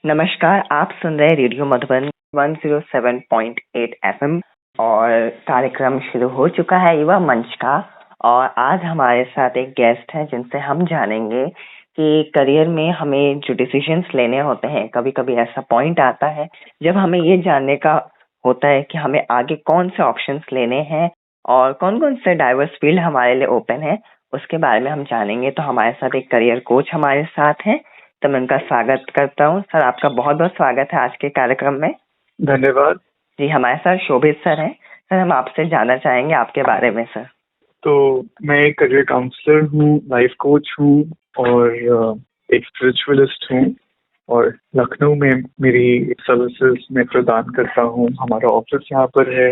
नमस्कार, आप सुन रहे रेडियो मधुबन 107.8 एफएम और कार्यक्रम शुरू हो चुका है युवा मंच का। और आज हमारे साथ एक गेस्ट है जिनसे हम जानेंगे कि करियर में हमें जो डिसीजंस लेने होते हैं, कभी कभी ऐसा पॉइंट आता है जब हमें ये जानने का होता है कि हमें आगे कौन से ऑप्शंस लेने हैं और कौन कौन से डाइवर्स फील्ड हमारे लिए ओपन है, उसके बारे में हम जानेंगे। तो हमारे साथ एक करियर कोच हमारे साथ हैं, तो मैं उनका स्वागत करता हूँ। सर, आपका बहुत बहुत स्वागत है आज के कार्यक्रम में। धन्यवाद। जी, हमारे साथ शोभित सर हैं। सर, हम आपसे जानना चाहेंगे आपके बारे में। सर, तो मैं एक करियर काउंसलर हूँ, लाइफ कोच हूँ और एक स्पिरिचुअलिस्ट हूँ और लखनऊ में मेरी सर्विसेज में प्रदान करता हूँ। हमारा ऑफिस यहाँ पर है।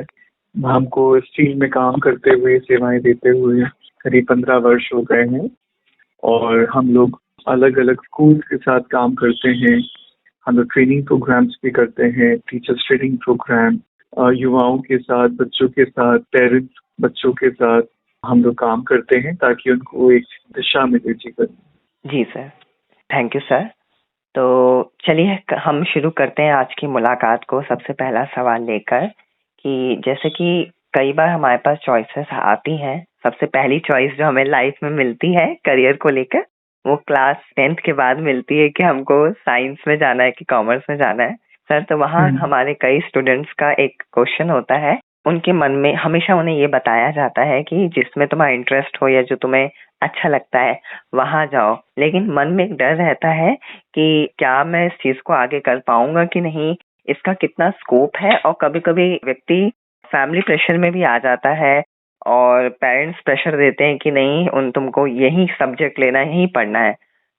हमको इस फील्ड में काम करते हुए, सेवाएं देते हुए करीब 15 वर्ष हो गए हैं और हम लोग अलग अलग स्कूल के साथ काम करते हैं। हम लोग ट्रेनिंग प्रोग्राम्स भी करते हैं, टीचर्स ट्रेनिंग प्रोग्राम, युवाओं के साथ, बच्चों के साथ, पेरेंट्स बच्चों के साथ हम लोग काम करते हैं ताकि उनको एक दिशा मिले जीवन। जी सर, थैंक यू सर। तो चलिए हम शुरू करते हैं आज की मुलाकात को सबसे पहला सवाल लेकर कि जैसे कि कई बार हमारे पास चॉइसेस आती हैं। सबसे पहली चॉइस जो हमें लाइफ में मिलती है करियर को लेकर, वो क्लास 10th के बाद मिलती है कि हमको साइंस में जाना है कि कॉमर्स में जाना है। सर, तो वहाँ हमारे कई स्टूडेंट्स का एक क्वेश्चन होता है, उनके मन में हमेशा उन्हें ये बताया जाता है कि जिसमें तुम्हारा इंटरेस्ट हो या जो तुम्हें अच्छा लगता है वहां जाओ, लेकिन मन में एक डर रहता है कि क्या मैं इस चीज को आगे कर पाऊंगा कि नहीं, इसका कितना स्कोप है। और कभी कभी व्यक्ति फैमिली प्रेशर में भी आ जाता है और पेरेंट्स प्रेशर देते हैं कि नहीं, उन तुमको यही सब्जेक्ट लेना है, यही पढ़ना है।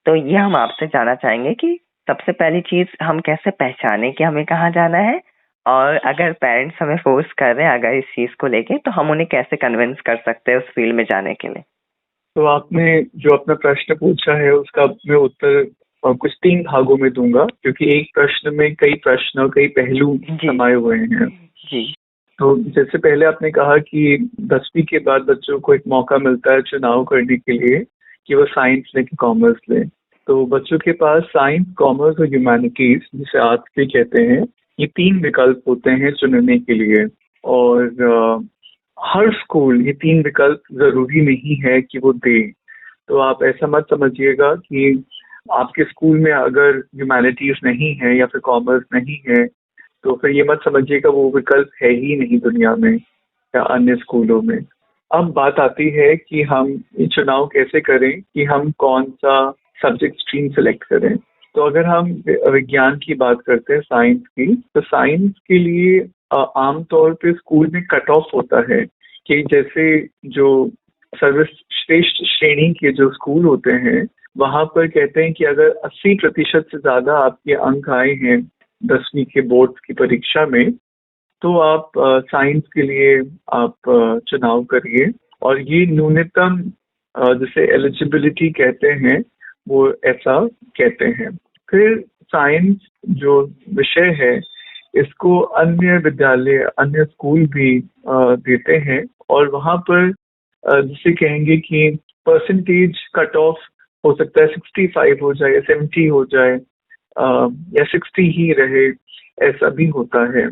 तो ये हम आपसे जानना चाहेंगे कि सबसे पहली चीज हम कैसे पहचाने कि हमें कहाँ जाना है, और अगर पेरेंट्स हमें फोर्स कर रहे हैं अगर इस चीज को लेके, तो हम उन्हें कैसे कन्विंस कर सकते हैं उस फील्ड में जाने के लिए। तो आपने जो अपना प्रश्न पूछा है उसका मैं उत्तर कुछ 3 भागों में दूंगा, क्योंकि एक प्रश्न में कई प्रश्न और कई पहलू समाये हुए हैं। जी। तो जैसे पहले आपने कहा कि 10वीं के बाद बच्चों को एक मौका मिलता है चुनाव करने के लिए कि वो साइंस लें कि कॉमर्स लें। तो बच्चों के पास साइंस, कॉमर्स और ह्यूमैनिटीज, जिसे आर्ट्स भी कहते हैं, ये 3 विकल्प होते हैं चुनने के लिए। और हर स्कूल ये 3 विकल्प जरूरी नहीं है कि वो दे। तो आप ऐसा मत समझिएगा कि आपके स्कूल में अगर ह्यूमैनिटीज नहीं है या फिर कॉमर्स नहीं है तो फिर ये मत समझिएगा वो विकल्प है ही नहीं दुनिया में या अन्य स्कूलों में। अब बात आती है कि हम ये चुनाव कैसे करें कि हम कौन सा सब्जेक्ट स्ट्रीम सेलेक्ट करें। तो अगर हम विज्ञान की बात करते हैं, साइंस की, तो साइंस के लिए आमतौर पे स्कूल में कट ऑफ होता है कि जैसे जो सर्वश्रेष्ठ श्रेणी के जो स्कूल होते हैं वहां पर कहते हैं कि अगर 80% से ज्यादा आपके अंक आए हैं 10वीं के बोर्ड की परीक्षा में, तो आप साइंस के लिए आप चुनाव करिए। और ये न्यूनतम जिसे एलिजिबिलिटी कहते हैं वो ऐसा कहते हैं। फिर साइंस जो विषय है इसको अन्य विद्यालय, अन्य स्कूल भी देते हैं और वहाँ पर जिसे कहेंगे कि परसेंटेज कट ऑफ हो सकता है 65 हो जाए, 70 हो जाए या 60 ही रहे, ऐसा भी होता है।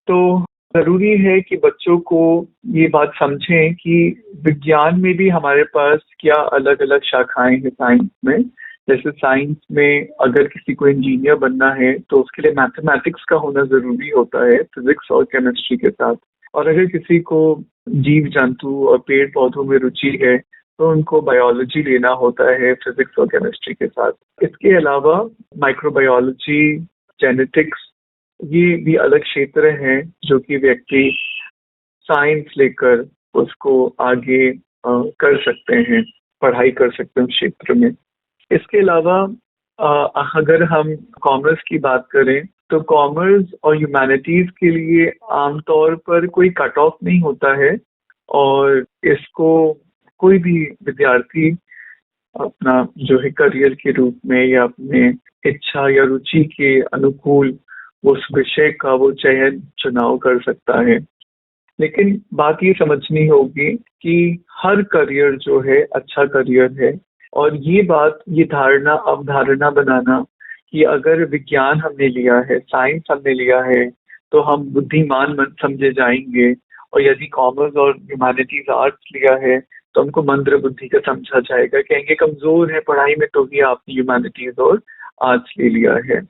तो जरूरी है कि बच्चों को ये बात समझें कि विज्ञान में भी हमारे पास क्या अलग अलग शाखाएं हैं साइंस में। जैसे साइंस में अगर किसी को इंजीनियर बनना है तो उसके लिए मैथमेटिक्स का होना जरूरी होता है, फिजिक्स और केमिस्ट्री के साथ। और अगर किसी को जीव जंतु और पेड़ पौधों में रुचि है तो उनको बायोलॉजी लेना होता है फिजिक्स और केमिस्ट्री के साथ। इसके अलावा माइक्रोबायोलॉजी, जेनेटिक्स, ये भी अलग क्षेत्र हैं जो कि व्यक्ति साइंस लेकर उसको आगे कर सकते हैं, पढ़ाई कर सकते हैं उस क्षेत्र में। इसके अलावा अगर हम कॉमर्स की बात करें तो कॉमर्स और ह्यूमैनिटीज के लिए आमतौर पर कोई कट ऑफ नहीं होता है और इसको कोई भी विद्यार्थी अपना जो है करियर के रूप में या अपने इच्छा या रुचि के अनुकूल उस विषय का वो चयन, चुनाव कर सकता है। लेकिन बात ये समझनी होगी कि हर करियर जो है अच्छा करियर है, और ये बात, ये धारणा, अवधारणा बनाना कि अगर विज्ञान हमने लिया है, साइंस हमने लिया है, तो हम बुद्धिमान मन समझे जाएंगे, और यदि कॉमर्स और ह्यूमैनिटीज आर्ट्स लिया है तो हमको मंद्र बुद्धि का समझा जाएगा, कहेंगे कमजोर है पढ़ाई में तो ही आपने ह्यूमैनिटीज और आर्ट्स ले लिया है।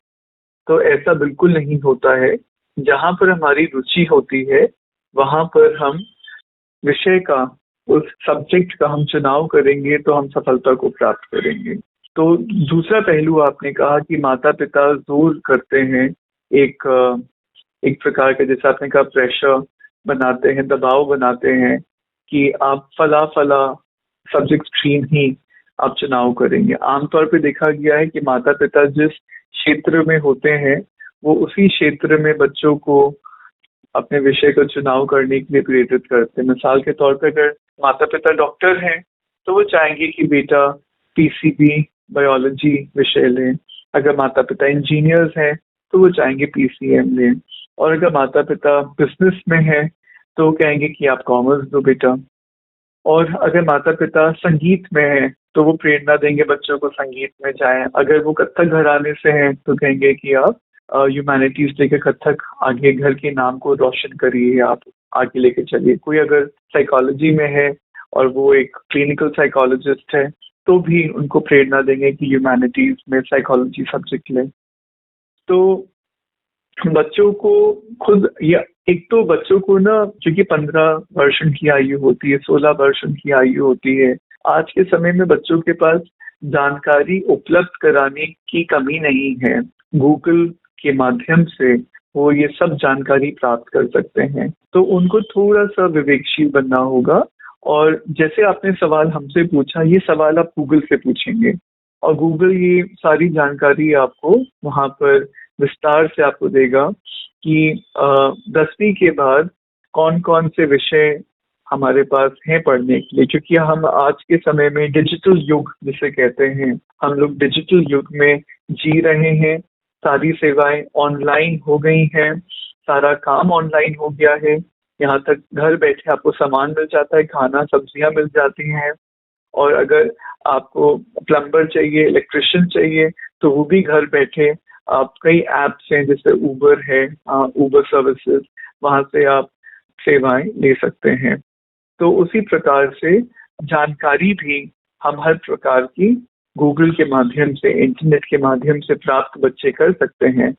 तो ऐसा बिल्कुल नहीं होता है। जहाँ पर हमारी रुचि होती है वहाँ पर हम विषय का, उस सब्जेक्ट का हम चुनाव करेंगे तो हम सफलता को प्राप्त करेंगे। तो दूसरा पहलू आपने कहा कि माता पिता जोर करते हैं, एक एक प्रकार के, जैसे आपने कहा, प्रेशर बनाते हैं, दबाव बनाते हैं कि आप फला फला सब्जेक्ट स्ट्रीम ही आप चुनाव करेंगे। आमतौर पे देखा गया है कि माता पिता जिस क्षेत्र में होते हैं वो उसी क्षेत्र में बच्चों को अपने विषय का चुनाव करने के लिए प्रेरित करते हैं। मिसाल के तौर पर अगर माता पिता डॉक्टर हैं तो वो चाहेंगे कि बेटा पीसीबी बायोलॉजी विषय लें। अगर माता पिता इंजीनियर्स हैं तो वो चाहेंगे पीसीएम लें। और अगर माता पिता बिजनेस में हैं तो कहेंगे कि आप कॉमर्स दो बेटा। और अगर माता पिता संगीत में हैं तो वो प्रेरणा देंगे बच्चों को संगीत में जाएं। अगर वो कथक घराने से हैं तो कहेंगे कि आप ह्यूमैनिटीज लेके कथक आगे घर के नाम को रोशन करिए, आप आगे लेके चलिए। कोई अगर साइकोलॉजी में है और वो एक क्लिनिकल साइकोलॉजिस्ट है तो भी उनको प्रेरणा देंगे कि ह्यूमैनिटीज में साइकोलॉजी सब्जेक्ट लें। तो बच्चों को खुद, या एक तो बच्चों को ना, क्योंकि 15 वर्ष की आयु होती है, 16 वर्ष की आयु होती है, आज के समय में बच्चों के पास जानकारी उपलब्ध कराने की कमी नहीं है। गूगल के माध्यम से वो ये सब जानकारी प्राप्त कर सकते हैं। तो उनको थोड़ा सा विवेकशील बनना होगा। और जैसे आपने सवाल हमसे पूछा, ये सवाल आप गूगल से पूछेंगे और गूगल ये सारी जानकारी आपको वहाँ पर विस्तार से आपको देगा कि 10वीं के बाद कौन कौन से विषय हमारे पास हैं पढ़ने के लिए। क्योंकि हम आज के समय में डिजिटल युग जिसे कहते हैं, हम लोग डिजिटल युग में जी रहे हैं। सारी सेवाएं ऑनलाइन हो गई हैं, सारा काम ऑनलाइन हो गया है। यहाँ तक घर बैठे आपको सामान मिल जाता है, खाना सब्जियां मिल जाती हैं। और अगर आपको प्लम्बर चाहिए, इलेक्ट्रिशियन चाहिए, तो वो भी घर बैठे आप, कई ऐप्स हैं जैसे उबर है, उबर सर्विसेज, वहाँ से आप सेवाएं ले सकते हैं। तो उसी प्रकार से जानकारी भी हम हर प्रकार की गूगल के माध्यम से, इंटरनेट के माध्यम से प्राप्त बच्चे कर सकते हैं।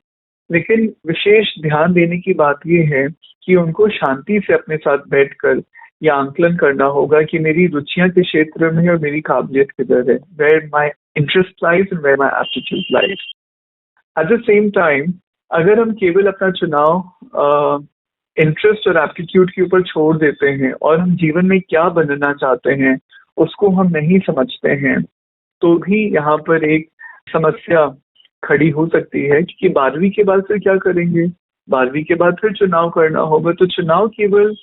लेकिन विशेष ध्यान देने की बात यह है कि उनको शांति से अपने साथ बैठकर यह आंकलन करना होगा कि मेरी रुचियां किस क्षेत्र में है और मेरी काबिलियत किधर है, where my interest lies and where my aptitude lies. At the same time, अगर हम केवल अपना चुनाव इंटरेस्ट और एप्टीट्यूड के ऊपर छोड़ देते हैं और हम जीवन में क्या बनना चाहते हैं उसको हम नहीं समझते हैं, तो भी यहाँ पर एक समस्या खड़ी हो सकती है। क्योंकि 12वीं के बाद फिर क्या करेंगे? 12वीं के बाद फिर चुनाव करना होगा। तो चुनाव केवल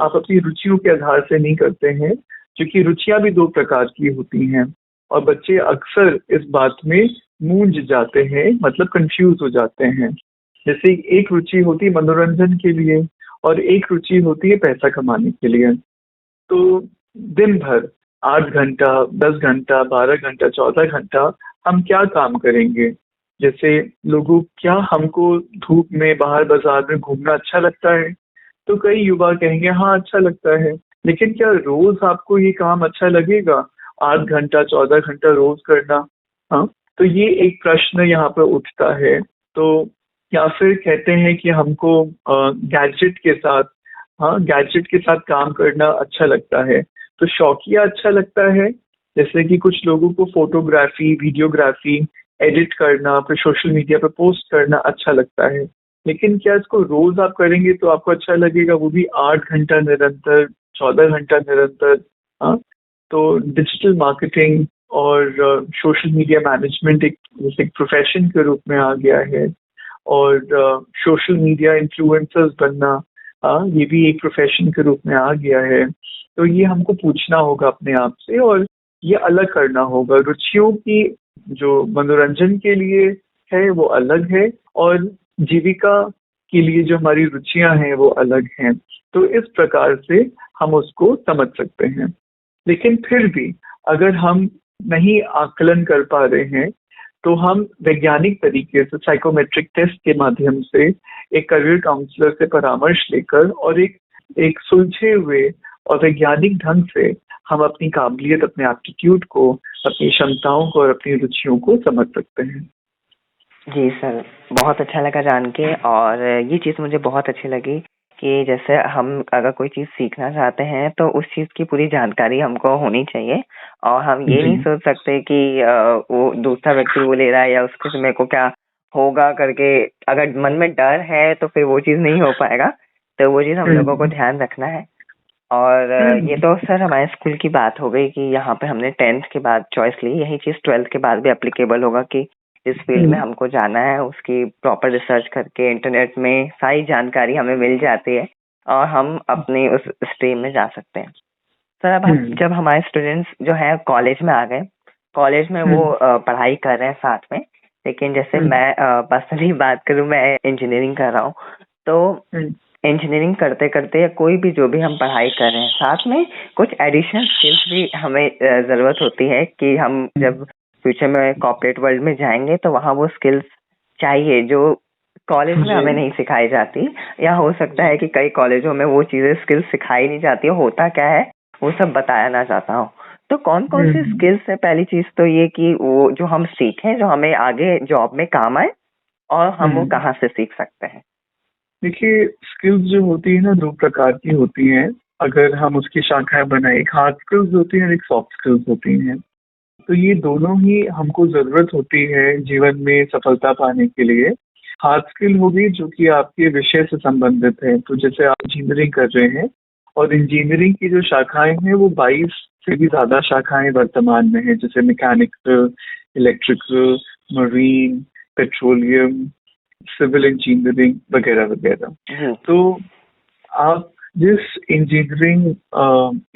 आप अपनी रुचियों के आधार से नहीं करते हैं, क्योंकि रुचियां भी 2 प्रकार की होती हैं। और बच्चे अक्सर इस बात में मूंझ जाते हैं, मतलब कंफ्यूज हो जाते हैं। जैसे एक रुचि होती है मनोरंजन के लिए और एक रुचि होती है पैसा कमाने के लिए। तो दिन भर 8 घंटा, 10 घंटा, 12 घंटा, 14 घंटा हम क्या काम करेंगे? जैसे लोगों, क्या हमको धूप में बाहर बाजार में घूमना अच्छा लगता है? तो कई युवा कहेंगे हाँ अच्छा लगता है। लेकिन क्या रोज आपको ये काम अच्छा लगेगा, 8 घंटा 14 घंटा रोज करना? हाँ, तो ये एक प्रश्न यहाँ पर उठता है। तो या फिर कहते हैं कि हमको गैजेट के साथ, हाँ, गैजेट के साथ काम करना अच्छा लगता है, तो शौकिया अच्छा लगता है। जैसे कि कुछ लोगों को फोटोग्राफी, वीडियोग्राफी, एडिट करना, फिर सोशल मीडिया पर पोस्ट करना अच्छा लगता है। लेकिन क्या इसको रोज आप करेंगे तो आपको अच्छा लगेगा, वो भी 8 घंटा निरंतर, 14 घंटा निरंतर? हाँ, तो डिजिटल मार्केटिंग और सोशल मीडिया मैनेजमेंट एक प्रोफेशन के रूप में आ गया है। और सोशल मीडिया इन्फ्लुएंसर्स बनना, ये भी एक प्रोफेशन के रूप में आ गया है। तो ये हमको पूछना होगा अपने आप से और ये अलग करना होगा। रुचियों की जो मनोरंजन के लिए है वो अलग है और जीविका के लिए जो हमारी रुचियां हैं वो अलग हैं। तो इस प्रकार से हम उसको समझ सकते हैं। लेकिन फिर भी अगर हम नहीं आकलन कर पा रहे हैं तो हम वैज्ञानिक तरीके से साइकोमेट्रिक टेस्ट के माध्यम से एक करियर काउंसलर से परामर्श लेकर और एक सुलझे हुए और वैज्ञानिक ढंग से हम अपनी काबिलियत, अपने एप्टीट्यूड को, अपनी क्षमताओं को और अपनी रुचियों को समझ सकते हैं। जी सर, बहुत अच्छा लगा जान के। और ये चीज़ मुझे बहुत अच्छी लगी कि जैसे हम अगर कोई चीज़ सीखना चाहते हैं तो उस चीज़ की पूरी जानकारी हमको होनी चाहिए, और हम ये नहीं जी। सोच सकते कि वो दूसरा व्यक्ति वो ले रहा है या उसके से मेरे को क्या होगा करके। अगर मन में डर है तो फिर वो चीज़ नहीं हो पाएगा। तो वो चीज़ हम लोगों को ध्यान रखना है। और ये तो सर हमारे स्कूल की बात हो गई कि यहाँ पे हमने 10th के बाद चॉइस ली। यही चीज़ 12th के बाद भी एप्लीकेबल होगा कि जिस फील्ड में हमको जाना है उसकी प्रॉपर रिसर्च करके इंटरनेट में सारी जानकारी हमें मिल जाती है और हम अपनी उस स्ट्रीम में जा सकते हैं। सर अब जब हमारे स्टूडेंट्स जो है कॉलेज में आ गए, कॉलेज में वो पढ़ाई कर रहे हैं साथ में, लेकिन जैसे मैं पर्सनली बात करूँ, मैं इंजीनियरिंग कर रहा हूँ। तो इंजीनियरिंग करते करते या कोई भी जो भी हम पढ़ाई कर रहे हैं, साथ में कुछ एडिशनल स्किल्स भी हमें ज़रूरत होती है कि हम जब फ्यूचर में कॉर्पोरेट वर्ल्ड में जाएंगे तो वहाँ वो स्किल्स चाहिए जो कॉलेज में हमें नहीं सिखाई जाती, या हो सकता है कि कई कॉलेजों में वो चीज़ें स्किल्स सिखाई नहीं जाती हो। होता क्या है वो सब बताया ना जाता हो। तो कौन कौन सी स्किल्स है? पहली चीज़ तो ये कि वो जो हम सीखें जो हमें आगे जॉब में काम आए, और हम वो कहाँ से सीख सकते हैं? देखिए, स्किल्स जो होती है ना, दो प्रकार की होती हैं। अगर हम उसकी शाखाएं बनाए, एक हार्ड स्किल्स होती है और एक सॉफ्ट स्किल्स होती हैं। तो ये दोनों ही हमको जरूरत होती है जीवन में सफलता पाने के लिए। हार्ड स्किल होगी जो कि आपके विषय से संबंधित है। तो जैसे आप इंजीनियरिंग कर रहे हैं और इंजीनियरिंग की जो शाखाएं हैं वो 22 से भी ज्यादा शाखाएं वर्तमान में है, जैसे mechanical, electrical, marine, petroleum, civil engineering वगैरह वगैरह। तो आप जिस इंजीनियरिंग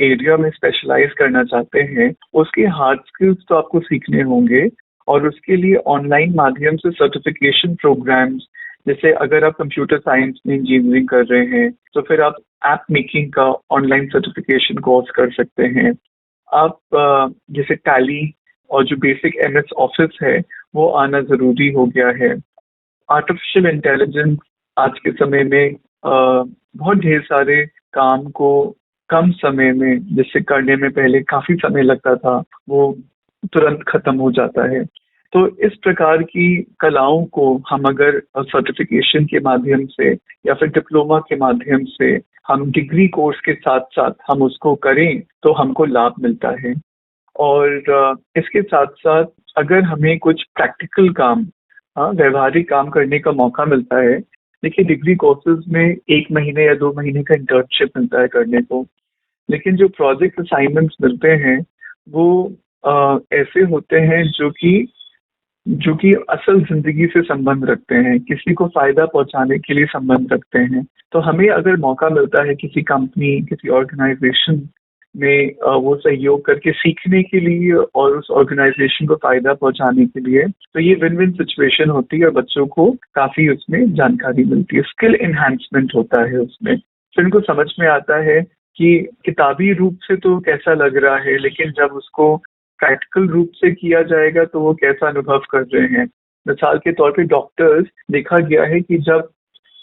एरिया में स्पेशलाइज करना चाहते हैं उसके हार्ड स्किल्स तो आपको सीखने होंगे, और उसके लिए ऑनलाइन माध्यम से सर्टिफिकेशन प्रोग्राम्स, जैसे अगर आप कंप्यूटर साइंस में इंजीनियरिंग कर रहे हैं तो फिर आप ऐप मेकिंग का ऑनलाइन सर्टिफिकेशन कोर्स कर सकते हैं। आप जैसे टैली और जो बेसिक एमएस ऑफिस है वो आना जरूरी हो गया है। आर्टिफिशियल इंटेलिजेंस आज के समय में बहुत ढेर सारे काम को कम समय में, जिससे करने में पहले काफी समय लगता था, वो तुरंत खत्म हो जाता है। तो इस प्रकार की कलाओं को हम अगर सर्टिफिकेशन के माध्यम से या फिर डिप्लोमा के माध्यम से हम डिग्री कोर्स के साथ साथ हम उसको करें तो हमको लाभ मिलता है। और इसके साथ साथ अगर हमें कुछ प्रैक्टिकल काम, व्यवहारिक काम करने का मौका मिलता है। देखिए, डिग्री कोर्सेज में 1 महीने या 2 महीने का इंटर्नशिप मिलता है करने को, लेकिन जो प्रोजेक्ट असाइनमेंट्स मिलते हैं वो ऐसे होते हैं जो कि असल जिंदगी से संबंध रखते हैं, किसी को फायदा पहुंचाने के लिए संबंध रखते हैं। तो हमें अगर मौका मिलता है किसी कंपनी, किसी ऑर्गेनाइजेशन में वो सहयोग करके सीखने के लिए और उस ऑर्गेनाइजेशन को फायदा पहुंचाने के लिए, तो ये विन विन सिचुएशन होती है और बच्चों को काफी उसमें जानकारी मिलती है, स्किल एनहांसमेंट होता है उसमें। फिर उनको समझ में आता है कि किताबी रूप से तो कैसा लग रहा है, लेकिन जब उसको प्रैक्टिकल रूप से किया जाएगा तो वो कैसा अनुभव कर रहे हैं। मिसाल के तौर पे डॉक्टर्स, देखा गया है कि जब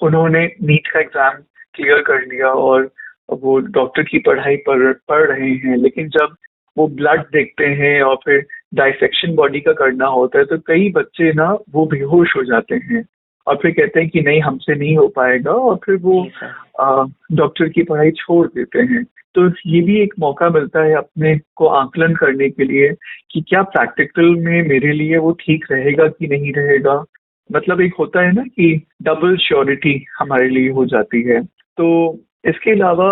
उन्होंने नीट का एग्जाम क्लियर कर लिया और वो डॉक्टर की पढ़ाई पढ़ रहे हैं, लेकिन जब वो ब्लड देखते हैं और फिर डाइसेक्शन बॉडी का करना होता है तो कई बच्चे ना वो बेहोश हो जाते हैं और फिर कहते हैं कि नहीं, हमसे नहीं हो पाएगा, और फिर वो डॉक्टर की पढ़ाई छोड़ देते हैं। तो ये भी एक मौका मिलता है अपने को आकलन करने के लिए कि क्या प्रैक्टिकल में मेरे लिए वो ठीक रहेगा कि नहीं रहेगा। मतलब एक होता है ना कि डबल श्योरिटी हमारे लिए हो जाती है। तो इसके अलावा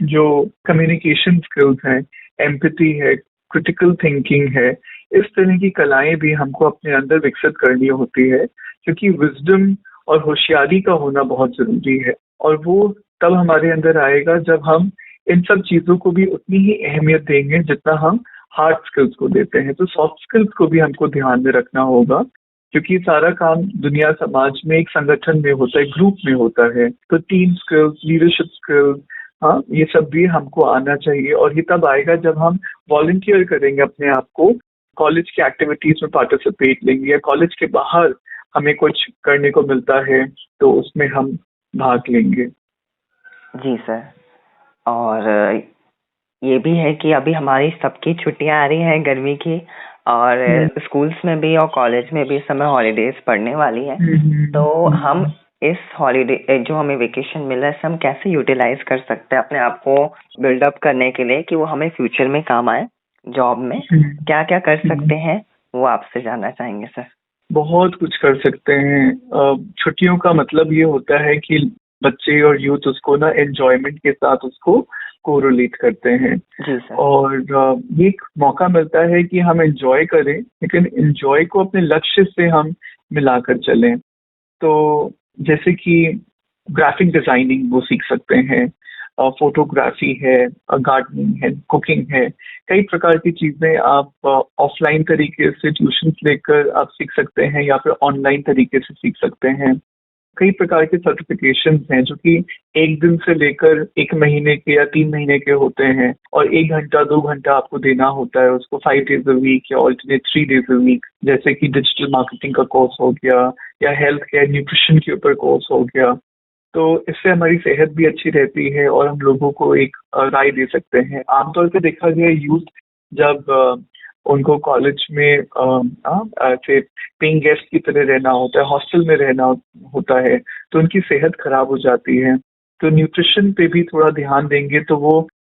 जो कम्युनिकेशन स्किल्स हैं, एम्पैथी है, क्रिटिकल थिंकिंग है, इस तरह की कलाएं भी हमको अपने अंदर विकसित करनी होती है, क्योंकि विजडम और होशियारी का होना बहुत जरूरी है। और वो तब हमारे अंदर आएगा जब हम इन सब चीजों को भी उतनी ही अहमियत देंगे जितना हम हार्ड स्किल्स को देते हैं। तो सॉफ्ट स्किल्स को भी हमको ध्यान में रखना होगा, क्योंकि सारा काम दुनिया समाज में एक संगठन में होता है, ग्रुप में होता है। तो टीम स्किल्स, लीडरशिप स्किल्स, हाँ, ये सब भी हमको आना चाहिए। और ये तब आएगा जब हम वॉलंटियर करेंगे अपने आप को कॉलेज की एक्टिविटीज में पार्टिसिपेट लेंगे या कॉलेज के बाहर हमें कुछ करने को मिलता है तो उसमें हम भाग लेंगे। जी सर। और ये भी है कि अभी हमारी सबकी छुट्टियां आ रही हैं गर्मी की, और स्कूल्स में भी और कॉलेज में भी इस समय हॉलीडेज पड़ने वाली हैं। तो हम इस हॉलीडे जो हमें वेकेशन मिला है हम कैसे यूटिलाइज कर सकते हैं अपने आप को बिल्डअप करने के लिए कि वो हमें फ्यूचर में काम आए जॉब में, क्या क्या कर सकते हैं वो आपसे जानना चाहेंगे सर। बहुत कुछ कर सकते हैं। छुट्टियों का मतलब ये होता है कि बच्चे और यूथ उसको ना एंजॉयमेंट के साथ उसको कोरिलेट करते हैं। जी सर। और ये एक मौका मिलता है कि हम एंजॉय करें, लेकिन एंजॉय को अपने लक्ष्य से हम मिलाकर चलें। तो जैसे कि ग्राफिक डिजाइनिंग वो सीख सकते हैं, फोटोग्राफी है, गार्डनिंग है, कुकिंग है, कई प्रकार की चीजें आप ऑफलाइन तरीके से ट्यूशन लेकर आप सीख सकते हैं या फिर ऑनलाइन तरीके से सीख सकते हैं। कई प्रकार के सर्टिफिकेशन हैं जो कि 1 दिन से लेकर 1 महीने के या 3 महीने के होते हैं, और 1 घंटा 2 घंटा आपको देना होता है उसको 5 days a week या ऑल्टरनेट 3 days a week। जैसे कि डिजिटल मार्केटिंग का कोर्स हो गया या हेल्थ केयर न्यूट्रिशन के ऊपर कोर्स हो गया। तो इससे हमारी सेहत भी अच्छी रहती है और हम लोगों को एक राय दे सकते हैं। आमतौर पर देखा गया यूथ जब उनको कॉलेज में ऐसे पेइंग गेस्ट की तरह रहना होता है, हॉस्टल में रहना होता है, तो उनकी सेहत खराब हो जाती है। तो न्यूट्रिशन पे भी थोड़ा ध्यान देंगे तो वो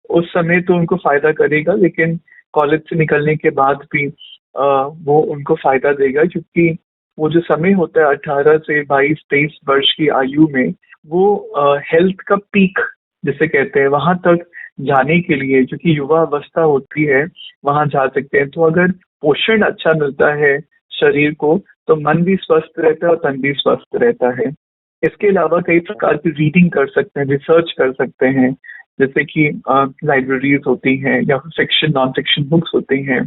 उस समय तो उनको फायदा करेगा, लेकिन कॉलेज से निकलने के बाद भी वो उनको फायदा देगा, क्योंकि वो जो समय होता है 18 से 22-23 वर्ष की आयु में, वो हेल्थ का पीक जिसे कहते हैं वहां तक जाने के लिए, जो कि युवा अवस्था होती है, वहां जा सकते हैं। तो अगर पोषण अच्छा मिलता है शरीर को तो मन भी स्वस्थ रहता है और तन भी स्वस्थ रहता है। इसके अलावा कई प्रकार की रीडिंग कर सकते हैं, रिसर्च कर सकते हैं, जैसे कि लाइब्रेरीज होती हैं या फिक्शन नॉन फिक्शन बुक्स होती हैं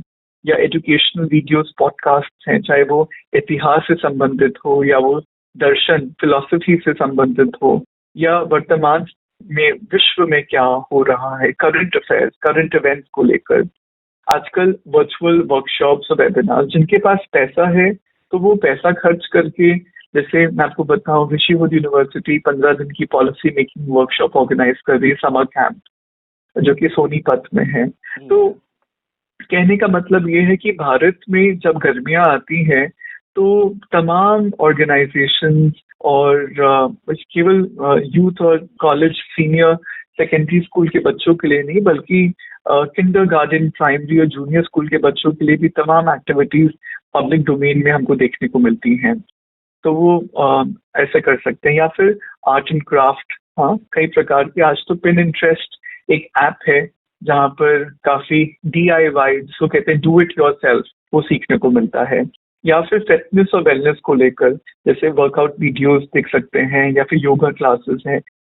या एजुकेशनल वीडियोस पॉडकास्ट हैं, चाहे वो इतिहास से संबंधित हो या वो दर्शन फिलॉसफी से संबंधित हो या वर्तमान में विश्व में क्या हो रहा है, करंट अफेयर्स करंट इवेंट्स को लेकर। आजकल वर्चुअल वर्कशॉप्स और वेबिनार, जिनके पास पैसा है तो वो पैसा खर्च करके, जैसे मैं आपको बताऊं ऋषिवुड यूनिवर्सिटी 15 दिन की पॉलिसी मेकिंग वर्कशॉप ऑर्गेनाइज कर रही है, समर कैंप, जो कि सोनीपत में है। तो कहने का मतलब ये है कि भारत में जब गर्मियां आती हैं तो तमाम ऑर्गेनाइजेशंस और केवल यूथ और कॉलेज सीनियर सेकेंडरी स्कूल के बच्चों के लिए नहीं, बल्कि किंडरगार्टन प्राइमरी और जूनियर स्कूल के बच्चों के लिए भी तमाम एक्टिविटीज पब्लिक डोमेन में हमको देखने को मिलती हैं। तो वो ऐसे कर सकते हैं। या फिर आर्ट एंड क्राफ्ट, हाँ, कई प्रकार की। आज तो पिनिंटरेस्ट एक ऐप है जहाँ पर काफी DIY, जिसको कहते हैं डू इट योरसेल्फ, वो सीखने को मिलता है। या फिर फिटनेस और वेलनेस को लेकर जैसे वर्कआउट वीडियोस देख सकते हैं या फिर योगा क्लासेस हैं।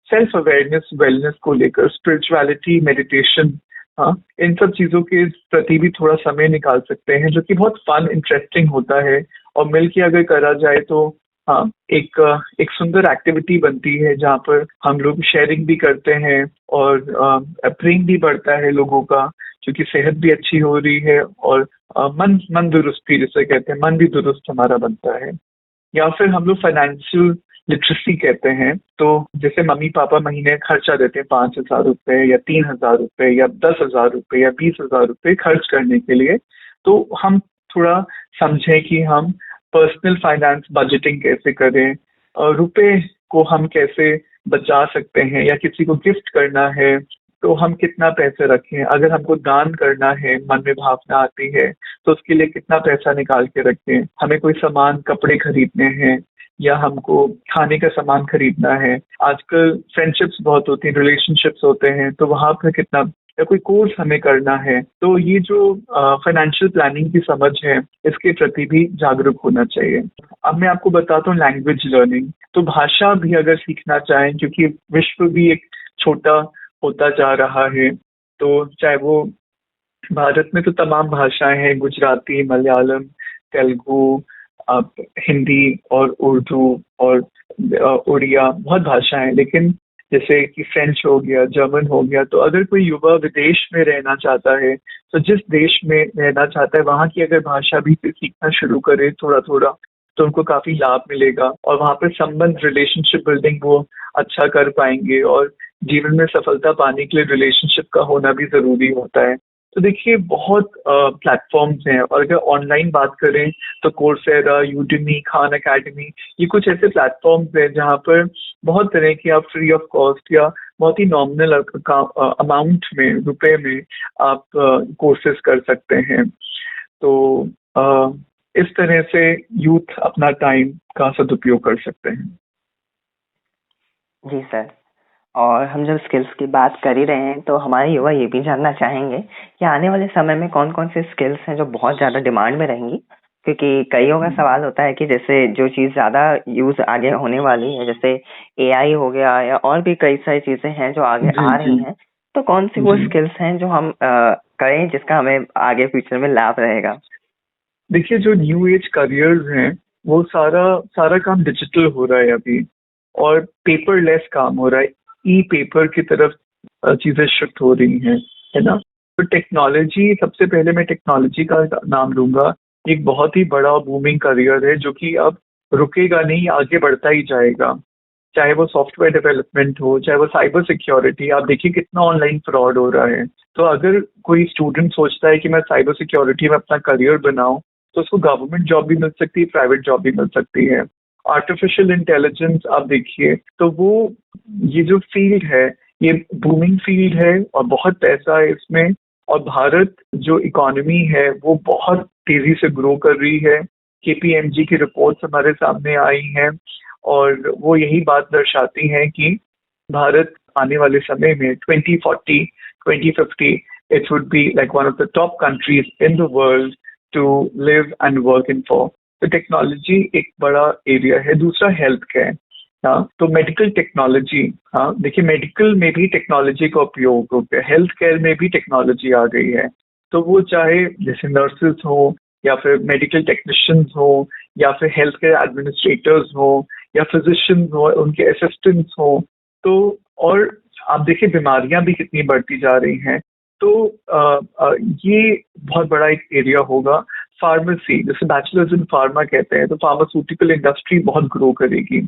सेल्फ अवेयरनेस वेलनेस को लेकर स्पिरिचुअलिटी, मेडिटेशन, हाँ, इन सब चीजों के प्रति भी थोड़ा समय निकाल सकते हैं, जो कि बहुत फन इंटरेस्टिंग होता है। और मिलके अगर करा जाए तो हाँ, एक सुंदर एक्टिविटी बनती है जहाँ पर हम लोग शेयरिंग भी करते हैं और प्रेम भी बढ़ता है लोगों का, क्योंकि सेहत भी अच्छी हो रही है और मन दुरुस्ती जिसे कहते हैं, मन भी दुरुस्त हमारा बनता है। या फिर हम लोग फाइनेंशियल लिटरेसी कहते हैं, तो जैसे मम्मी पापा महीने खर्चा देते हैं 5,000 रुपए या 3,000 रुपए या 10,000 रुपए या 20,000 रुपए खर्च करने के लिए, तो हम थोड़ा समझें कि हम पर्सनल फाइनेंस बजटिंग कैसे करें, रुपए को हम कैसे बचा सकते हैं, या किसी को गिफ्ट करना है तो हम कितना पैसे रखें, अगर हमको दान करना है, मन में भावना आती है तो उसके लिए कितना पैसा निकाल के रखें, हमें कोई सामान कपड़े खरीदने हैं या हमको खाने का सामान खरीदना है। आजकल फ्रेंडशिप्स बहुत होती हैं, रिलेशनशिप्स होते हैं, तो वहां पर कितना, या कोई कोर्स हमें करना है, तो ये जो फाइनेंशियल प्लानिंग की समझ है, इसके प्रति भी जागरूक होना चाहिए। अब मैं आपको बताता हूँ लैंग्वेज लर्निंग। तो भाषा भी अगर सीखना चाहें, क्योंकि विश्व भी एक छोटा होता जा रहा है, तो चाहे वो भारत में तो तमाम भाषाएं हैं, गुजराती, मलयालम, तेलुगु, हिंदी और उर्दू और उड़िया, बहुत भाषाएं हैं। लेकिन जैसे कि फ्रेंच हो गया, जर्मन हो गया। तो अगर कोई युवा विदेश में रहना चाहता है, तो जिस देश में रहना चाहता है वहाँ की अगर भाषा भी सीखना शुरू करे थोड़ा थोड़ा, तो उनको काफी लाभ मिलेगा और वहाँ पर संबंध, रिलेशनशिप बिल्डिंग वो अच्छा कर पाएंगे। और जीवन में सफलता पाने के लिए रिलेशनशिप का होना भी जरूरी होता है। तो देखिए बहुत प्लेटफॉर्म्स हैं, और अगर ऑनलाइन बात करें तो कोर्सेरा, यूडेमी, खान एकेडमी, ये कुछ ऐसे प्लेटफॉर्म्स हैं जहाँ पर बहुत तरह की आप फ्री ऑफ कॉस्ट या बहुत ही नॉमिनल अमाउंट में, रुपए में आप कोर्सेज कर सकते हैं। तो अ, इस तरह से यूथ अपना टाइम का सदुपयोग कर सकते हैं। जी सर। और हम जब स्किल्स की बात कर ही रहे हैं तो हमारे युवा ये भी जानना चाहेंगे कि आने वाले समय में कौन कौन से स्किल्स हैं जो बहुत ज्यादा डिमांड में रहेंगी, क्योंकि कईयों का सवाल होता है कि जैसे जो चीज ज्यादा यूज आगे होने वाली है, जैसे एआई हो गया या और भी कई सारी चीजें हैं जो आगे जी आ जी रही हैं, तो कौन सी वो जी। स्किल्स हैं जो हम करें जिसका हमें आगे फ्यूचर में लाभ रहेगा। देखिए जो न्यू एज करियर्स हैं, वो सारा सारा काम डिजिटल हो रहा है अभी, और पेपरलेस काम हो रहा है। ई पेपर की तरफ चीजें शिफ्ट हो रही हैं, है ना। तो टेक्नोलॉजी, सबसे पहले मैं टेक्नोलॉजी का नाम लूंगा। एक बहुत ही बड़ा बूमिंग करियर है जो कि अब रुकेगा नहीं, आगे बढ़ता ही जाएगा। चाहे वो सॉफ्टवेयर डेवलपमेंट हो, चाहे वो साइबर सिक्योरिटी। आप देखिए कितना ऑनलाइन फ्रॉड हो रहा है। तो अगर कोई स्टूडेंट सोचता है कि मैं साइबर सिक्योरिटी में अपना करियर बनाऊं, तो उसको गवर्नमेंट जॉब भी मिल सकती है, प्राइवेट जॉब भी मिल सकती है। आर्टिफिशियल इंटेलिजेंस आप देखिए, तो वो ये जो फील्ड है, ये बूमिंग फील्ड है और बहुत पैसा है इसमें। और भारत जो इकोनॉमी है वो बहुत तेजी से ग्रो कर रही है। केपीएमजी की रिपोर्ट्स हमारे सामने आई हैं, और वो यही बात दर्शाती हैं कि भारत आने वाले समय में 2040, 2050, it would be like one of the top countries in the world to live and work in for। तो टेक्नोलॉजी एक बड़ा एरिया है। दूसरा हेल्थ केयर। हाँ, तो मेडिकल टेक्नोलॉजी, हाँ देखिए मेडिकल में भी टेक्नोलॉजी का उपयोग हो गया, हेल्थ केयर में भी टेक्नोलॉजी आ गई है। तो वो चाहे जैसे नर्सेज हो, या फिर मेडिकल टेक्नीशियंस हो, या फिर हेल्थ केयर एडमिनिस्ट्रेटर्स हो, या फिजिशियंस हो, उनके असिस्टेंट्स हो। तो और आप देखिए बीमारियां भी कितनी बढ़ती जा रही हैं। तो ये बहुत बड़ा एक एरिया होगा। फार्मेसी, जैसे बैचलर्स इन फार्मा कहते हैं, तो फार्मास्यूटिकल इंडस्ट्री बहुत ग्रो करेगी।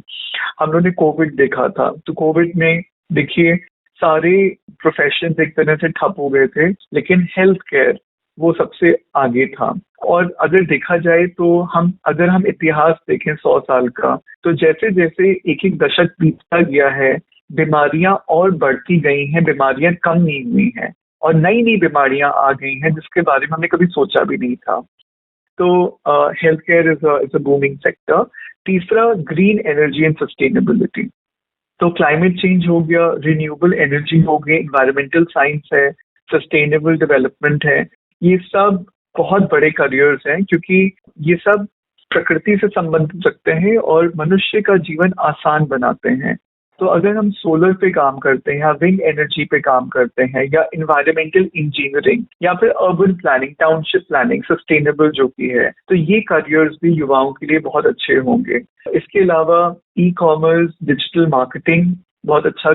हम लोगों ने कोविड देखा था, तो कोविड में देखिए सारे प्रोफेशन एक तरह से ठप हो गए थे, लेकिन हेल्थ केयर वो सबसे आगे था। और अगर देखा जाए तो अगर हम इतिहास देखें 100 साल का, तो जैसे जैसे एक एक दशक बीतता गया है, बीमारियां और बढ़ती गई हैं, बीमारियां कम नहीं हुई हैं, और नई नई बीमारियां आ गई हैं जिसके बारे में हमने कभी सोचा भी नहीं था। तो health care is a booming sector. तीसरा, ग्रीन एनर्जी एंड सस्टेनेबिलिटी। तो क्लाइमेट चेंज हो गया, रिन्यूएबल एनर्जी हो गई, इन्वायरमेंटल साइंस है, सस्टेनेबल डेवलपमेंट है। ये सब बहुत बड़े करियर्स हैं, क्योंकि ये सब प्रकृति से संबंधित रखते हैं और मनुष्य का जीवन आसान बनाते हैं। तो अगर हम सोलर पे काम करते हैं, या विंड एनर्जी पे काम करते हैं, या इन्वायरमेंटल इंजीनियरिंग, या फिर urban planning, township planning, sustainable जो की है, तो ये करियर्स भी युवाओं के लिए बहुत अच्छे होंगे। इसके अलावा ई कॉमर्स, डिजिटल मार्केटिंग बहुत अच्छा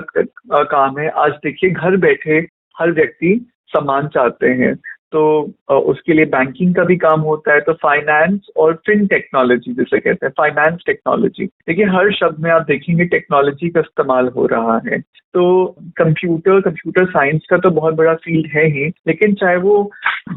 काम है। आज देखिए घर बैठे हर व्यक्ति सामान चाहते हैं, तो उसके लिए बैंकिंग का भी काम होता है। तो फाइनेंस और फिन टेक्नोलॉजी जिसे कहते हैं, फाइनेंस टेक्नोलॉजी, देखिए हर शब्द में आप देखेंगे टेक्नोलॉजी का इस्तेमाल हो रहा है। तो कंप्यूटर साइंस का तो बहुत बड़ा फील्ड है ही, लेकिन चाहे वो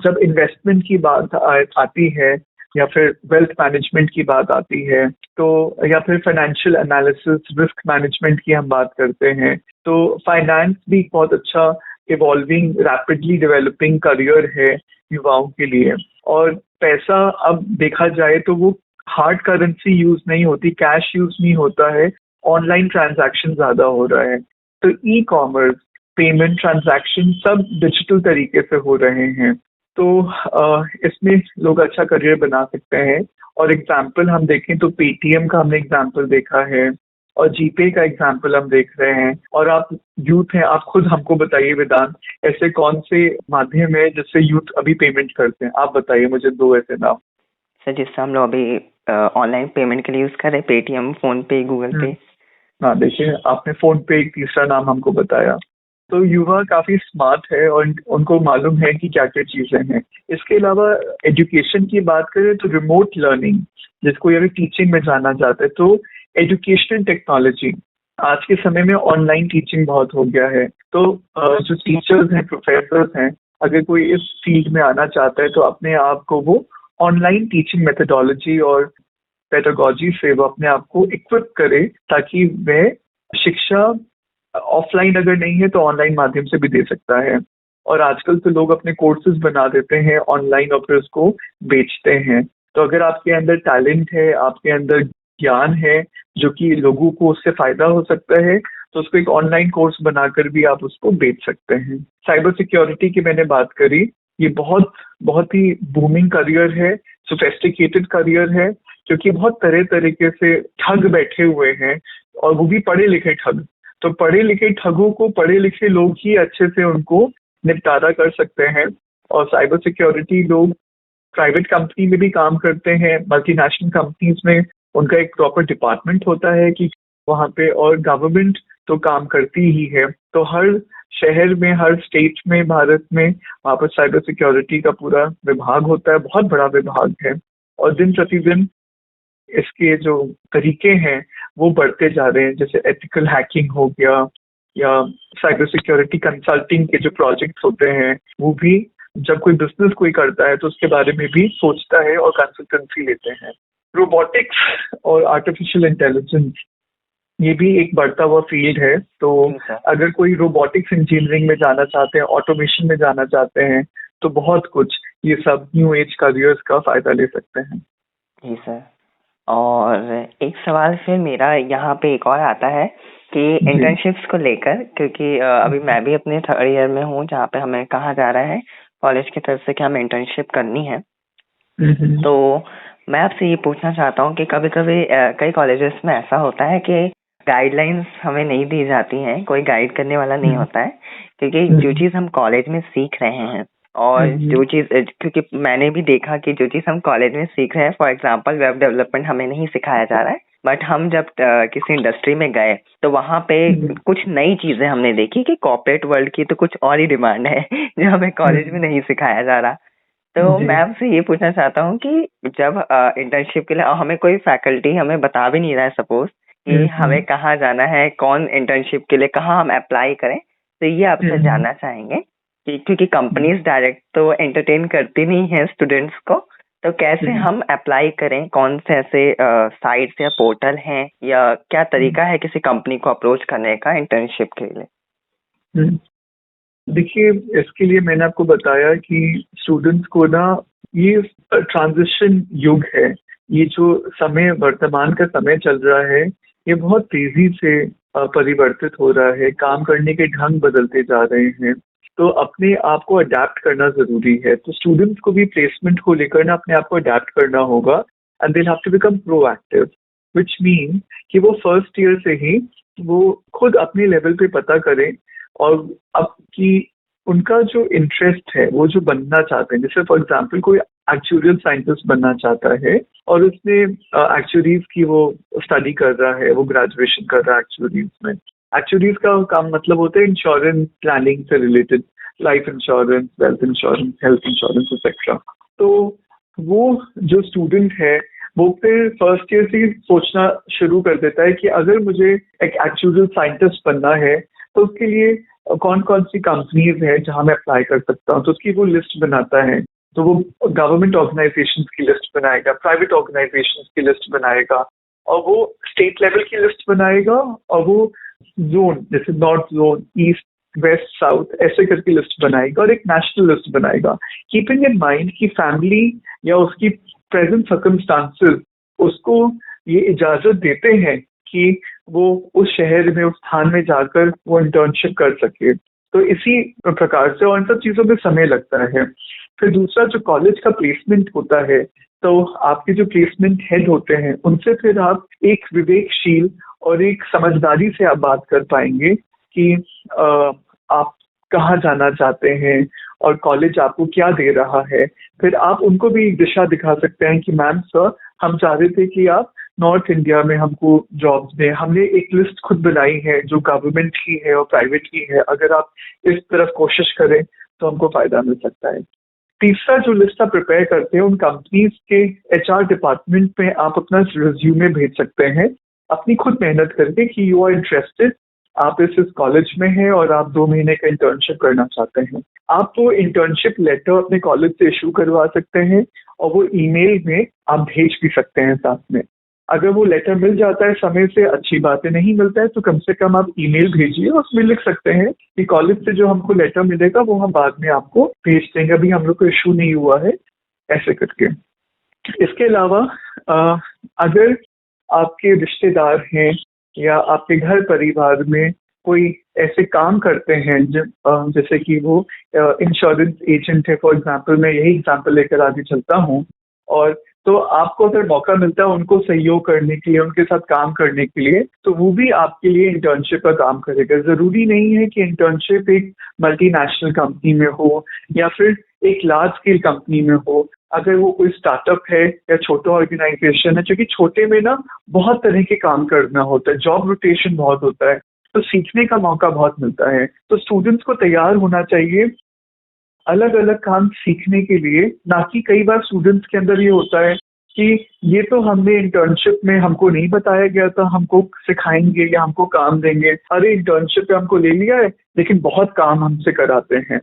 जब इन्वेस्टमेंट की बात आती है, या फिर वेल्थ मैनेजमेंट की बात आती है, तो या फिर फाइनेंशियल एनालिसिस, रिस्क मैनेजमेंट की हम बात करते हैं, तो फाइनेंस भी बहुत अच्छा इवॉल्विंग, रैपिडली डेवलपिंग करियर है युवाओं के लिए। और पैसा अब देखा जाए तो वो हार्ड करेंसी यूज नहीं होती, कैश यूज नहीं होता है, ऑनलाइन ट्रांजैक्शन ज्यादा हो रहा है। तो ई कॉमर्स, पेमेंट, ट्रांजैक्शन सब डिजिटल तरीके से हो रहे हैं। तो इसमें लोग अच्छा करियर बना सकते हैं। और एग्जाम्पल हम देखें तो पेटीएम का हमने एग्जाम्पल देखा है, और जीपे का एग्जाम्पल हम देख रहे हैं। और आप यूथ हैं, आप खुद हमको बताइए वेदांत, ऐसे कौन से माध्यम है जिससे यूथ अभी पेमेंट करते हैं? आप बताइए मुझे दो ऐसे नाम। सर जिससे हम लोग अभी ऑनलाइन पेमेंट के लिए यूज कर रहे हैं, पेटीएम, फोन पे, गूगल पे। हाँ, देखिए आपने फोन पे एक तीसरा नाम हमको बताया। तो युवा काफी स्मार्ट है और उनको मालूम है कि क्या क्या चीजें हैं। इसके अलावा एजुकेशन की बात करें तो रिमोट लर्निंग, जिसको अगर टीचिंग में जाना चाहते हैं तो एजुकेशनल टेक्नोलॉजी, आज के समय में ऑनलाइन टीचिंग बहुत हो गया है। तो जो टीचर्स हैं, प्रोफेसर्स हैं, अगर कोई इस फील्ड में आना चाहता है तो अपने आप को वो ऑनलाइन टीचिंग मेथोडोलॉजी और पेडागोजी से वो अपने आप को इक्विप करे, ताकि वह शिक्षा ऑफलाइन अगर नहीं है तो ऑनलाइन माध्यम से भी दे सकता है। और आजकल तो लोग अपने कोर्सेज बना देते हैं ऑनलाइन और फिर उसको बेचते हैं। तो अगर आपके अंदर टैलेंट है, आपके अंदर ज्ञान है जो कि लोगों को उससे फायदा हो सकता है, तो उसको एक ऑनलाइन कोर्स बनाकर भी आप उसको बेच सकते हैं। साइबर सिक्योरिटी की मैंने बात करी, ये बहुत बहुत ही बूमिंग करियर है, सोफेस्टिकेटेड करियर है, क्योंकि बहुत तरह तरीके से ठग बैठे हुए हैं, और वो भी पढ़े लिखे ठग। तो पढ़े लिखे ठगों को पढ़े लिखे लोग ही अच्छे से उनको निपटारा कर सकते हैं। और साइबर सिक्योरिटी लोग प्राइवेट कंपनी में भी काम करते हैं, मल्टीनेशनल कंपनीज में उनका एक प्रॉपर डिपार्टमेंट होता है कि वहाँ पे, और गवर्नमेंट तो काम करती ही है। तो हर शहर में, हर स्टेट में, भारत में वहाँ पर साइबर सिक्योरिटी का पूरा विभाग होता है, बहुत बड़ा विभाग है। और दिन प्रतिदिन इसके जो तरीके हैं वो बढ़ते जा रहे हैं, जैसे एथिकल हैकिंग हो गया, या साइबर सिक्योरिटी कंसल्टिंग के जो प्रोजेक्ट्स होते हैं, वो भी जब कोई बिजनेस कोई करता है तो उसके बारे में भी सोचता है और कंसल्टेंसी लेते हैं। रोबोटिक्स और आर्टिफिशियल इंटेलिजेंस, ये भी एक बढ़ता हुआ फील्ड है। तो अगर कोई रोबोटिक्स इंजीनियरिंग में जाना चाहते हैं, ऑटोमेशन में जाना चाहते हैं, तो बहुत कुछ ये सब न्यू एज करियर्स का फायदा ले सकते हैं। जी सर। और एक सवाल फिर मेरा यहाँ पे एक और आता है कि इंटर्नशिप्स को लेकर, क्योंकि अभी मैं भी अपने थर्ड ईयर में हूँ, जहाँ पे हमें कहा जा रहा है कॉलेज की तरफ से कि हमें इंटर्नशिप करनी है। तो मैं आपसे ये पूछना चाहता हूँ कि कभी कभी कई कॉलेजेस में ऐसा होता है कि गाइडलाइंस हमें नहीं दी जाती हैं, कोई गाइड करने वाला नहीं होता है, क्योंकि जो चीज़ हम कॉलेज में सीख रहे हैं और जो चीज़, क्योंकि मैंने भी देखा कि जो चीज़ हम कॉलेज में सीख रहे हैं, फॉर एग्जांपल वेब डेवलपमेंट हमें नहीं सिखाया जा रहा है, बट हम जब किसी इंडस्ट्री में गए तो वहाँ पे कुछ नई चीजें हमने देखी कि कॉर्पोरेट वर्ल्ड की तो कुछ और ही डिमांड है जो हमें कॉलेज में नहीं सिखाया जा रहा। तो मैं आपसे ये पूछना चाहता हूँ कि जब इंटर्नशिप के लिए हमें कोई फैकल्टी हमें बता भी नहीं रहा है, सपोज कि हमें कहाँ जाना है, कौन इंटर्नशिप के लिए कहाँ हम अप्लाई करें, तो ये आपसे जानना चाहेंगे कि क्योंकि कंपनीज डायरेक्ट तो एंटरटेन करती नहीं है स्टूडेंट्स को, तो कैसे हम अप्लाई करें, कौन से ऐसे साइट्स या पोर्टल हैं, या क्या तरीका है किसी कंपनी को अप्रोच करने का इंटर्नशिप के लिए? देखिए, इसके लिए मैंने आपको बताया कि स्टूडेंट्स को ना, ये ट्रांजिशन युग है, ये जो समय, वर्तमान का समय चल रहा है, ये बहुत तेजी से परिवर्तित हो रहा है, काम करने के ढंग बदलते जा रहे हैं। तो अपने आप को अडेप्ट करना जरूरी है। तो स्टूडेंट्स को भी प्लेसमेंट को लेकर ना अपने आप को अडेप्ट करना होगा, and they have to become proactive, which mean कि वो फर्स्ट ईयर से ही वो खुद अपने लेवल पे पता करें, और अब कि उनका जो इंटरेस्ट है, वो जो बनना चाहते हैं, जैसे फॉर एग्जांपल कोई एक्चुअरियल साइंटिस्ट बनना चाहता है और उसने एक्चुअरीज की वो स्टडी कर रहा है, वो ग्रेजुएशन कर रहा है एक्चुअरीज में। एक्चुअरीज का काम मतलब होता है इंश्योरेंस प्लानिंग से related, life insurance, wealth insurance, health insurance etcetera. तो वो जो स्टूडेंट है वो फिर फर्स्ट ईयर से सोचना शुरू कर देता है कि अगर मुझे एक एक्चुअरियल साइंटिस्ट बनना है तो उसके लिए कौन कौन सी कंपनीज है जहां मैं अप्लाई कर सकता हूँ। तो उसकी वो लिस्ट बनाता है। तो वो गवर्नमेंट ऑर्गेनाइजेशंस की लिस्ट बनाएगा, प्राइवेट ऑर्गेनाइजेशंस की लिस्ट बनाएगा, और वो स्टेट लेवल की लिस्ट बनाएगा, और वो जोन, जैसे north zone, east, west, south, ऐसे करके लिस्ट बनाएगा, और एक नेशनल लिस्ट बनाएगा, कीपिंग इन माइंड कि फैमिली या उसकी प्रेजेंट सर्कमस्टांसेस उसको ये इजाजत देते हैं कि वो उस शहर में, उस स्थान में जाकर वो इंटर्नशिप कर सके। तो इसी प्रकार से, और इन सब चीजों में समय लगता है। फिर दूसरा जो कॉलेज का प्लेसमेंट होता है, तो आपके जो प्लेसमेंट हेड होते हैं उनसे फिर आप एक विवेकशील और एक समझदारी से आप बात कर पाएंगे कि आप कहाँ जाना चाहते हैं और कॉलेज आपको क्या दे रहा है। फिर आप उनको भी दिशा दिखा सकते हैं कि मैम सर, हम चाह रहे थे कि आप नॉर्थ इंडिया में हमको जॉब्स में हमने एक लिस्ट खुद बनाई है जो गवर्नमेंट की है और प्राइवेट की है। अगर आप इस तरफ कोशिश करें तो हमको फायदा मिल सकता है। तीसरा जो लिस्ट आप प्रिपेयर करते हैं उन कंपनीज के एचआर डिपार्टमेंट में आप अपना रिज्यूमे भेज सकते हैं अपनी खुद मेहनत करके कि यू आर इंटरेस्टेड, आप इस कॉलेज में हैं और आप 2 महीने का इंटर्नशिप करना चाहते हैं। आप वो इंटर्नशिप लेटर अपने कॉलेज से इशू करवा सकते हैं और वो ईमेल में आप भेज भी सकते हैं साथ में। अगर वो लेटर मिल जाता है समय से अच्छी बात है, नहीं मिलता है तो कम से कम आप ईमेल भेजिए, उसमें लिख सकते हैं कि कॉलेज से जो हमको लेटर मिलेगा वो हम बाद में आपको भेज देंगे, अभी हम लोग को इशू नहीं हुआ है, ऐसे करके। इसके अलावा अगर आपके रिश्तेदार हैं या आपके घर परिवार में कोई ऐसे काम करते हैं जैसे कि वो इंश्योरेंस एजेंट है फॉर एग्जांपल, मैं यही एग्जांपल लेकर आगे चलता हूँ, और तो आपको अगर मौका मिलता है उनको सहयोग करने के लिए, उनके साथ काम करने के लिए, तो वो भी आपके लिए इंटर्नशिप का काम करेगा। जरूरी नहीं है कि इंटर्नशिप एक मल्टीनेशनल कंपनी में हो या फिर एक लार्ज स्केल कंपनी में हो। अगर वो कोई स्टार्टअप है या छोटा ऑर्गेनाइजेशन है, क्योंकि छोटे में ना बहुत तरह के काम करना होता है, जॉब रोटेशन बहुत होता है, तो सीखने का मौका बहुत मिलता है। तो स्टूडेंट्स को तैयार होना चाहिए अलग अलग काम सीखने के लिए, ना कि कई बार स्टूडेंट्स के अंदर ये होता है कि ये तो हमने इंटर्नशिप में हमको नहीं बताया गया था, हमको सिखाएंगे या हमको काम देंगे। अरे इंटर्नशिप पे हमको ले लिया है लेकिन बहुत काम हमसे कराते हैं।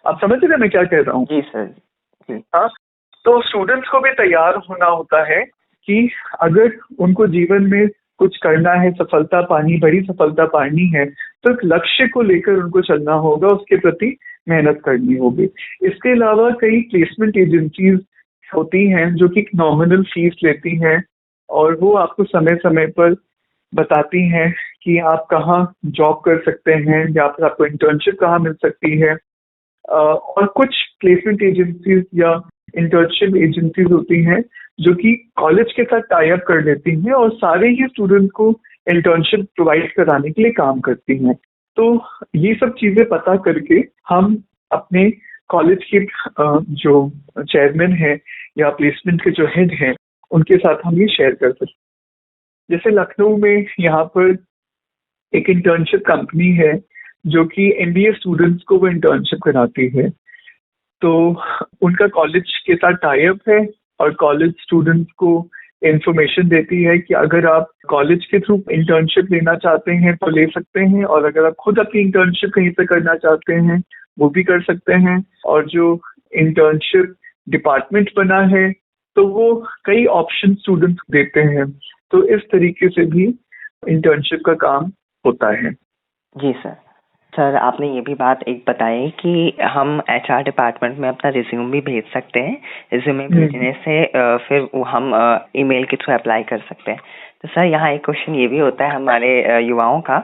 आप समझ रहे हैं मैं क्या कह रहा हूँ? जी सर। जी हाँ, तो स्टूडेंट्स को भी तैयार होना होता है कि अगर उनको जीवन में कुछ करना है, सफलता पानी, बड़ी सफलता पानी है, तो एक लक्ष्य को लेकर उनको चलना होगा, उसके प्रति मेहनत करनी होगी। इसके अलावा कई प्लेसमेंट एजेंसीज होती हैं जो कि नॉमिनल फीस लेती हैं और वो आपको समय समय पर बताती हैं कि आप कहाँ जॉब कर सकते हैं या फिर आपको इंटर्नशिप कहाँ मिल सकती है। और कुछ प्लेसमेंट एजेंसीज या इंटर्नशिप एजेंसीज होती हैं जो कि कॉलेज के साथ टाई अप कर लेती हैं और सारे ही स्टूडेंट को इंटर्नशिप प्रोवाइड कराने के लिए काम करती हैं। तो ये सब चीजें पता करके हम अपने कॉलेज के जो चेयरमैन है या प्लेसमेंट के जो हेड हैं उनके साथ हम ये शेयर कर सकते हैं। जैसे लखनऊ में यहाँ पर एक इंटर्नशिप कंपनी है जो कि एमबीए स्टूडेंट्स को वो इंटर्नशिप कराती है। तो उनका कॉलेज के साथ टाई अप है और कॉलेज स्टूडेंट्स को इंफॉर्मेशन देती है कि अगर आप कॉलेज के थ्रू इंटर्नशिप लेना चाहते हैं तो ले सकते हैं, और अगर आप खुद अपनी इंटर्नशिप कहीं पे करना चाहते हैं वो भी कर सकते हैं। और जो इंटर्नशिप डिपार्टमेंट बना है तो वो कई ऑप्शन स्टूडेंट्स देते हैं। तो इस तरीके से भी इंटर्नशिप का काम होता है। जी सर। सर आपने ये भी बात एक बताई कि हम एचआर डिपार्टमेंट में अपना रिज्यूम भी भेज सकते हैं। रिज्यूमे भेजने से फिर हम ईमेल के थ्रू अप्लाई कर सकते हैं। तो सर यहाँ एक क्वेश्चन ये भी होता है हमारे युवाओं का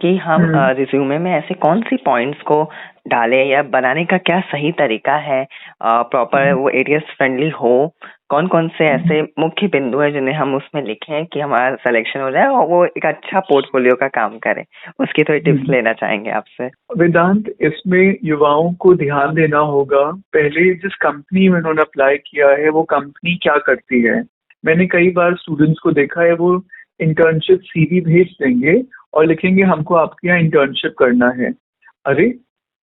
कि हम रिज्यूमे में ऐसे कौन सी पॉइंट्स को डालें या बनाने का क्या सही तरीका है, प्रॉपर वो एरियस फ्रेंडली हो, कौन कौन से ऐसे मुख्य बिंदु है जिन्हें हम उसमें लिखें कि हमारा सिलेक्शन हो जाए और वो एक अच्छा पोर्टफोलियो का काम करे, उसकी थोड़ी टिप्स लेना चाहेंगे आपसे। वेदांत, इसमें युवाओं को ध्यान देना होगा पहले जिस कंपनी में उन्होंने अप्लाई किया है वो कंपनी क्या करती है। मैंने कई बार स्टूडेंट्स को देखा है वो इंटर्नशिप सीवी भेज देंगे और लिखेंगे हमको आपके यहाँ इंटर्नशिप करना है। अरे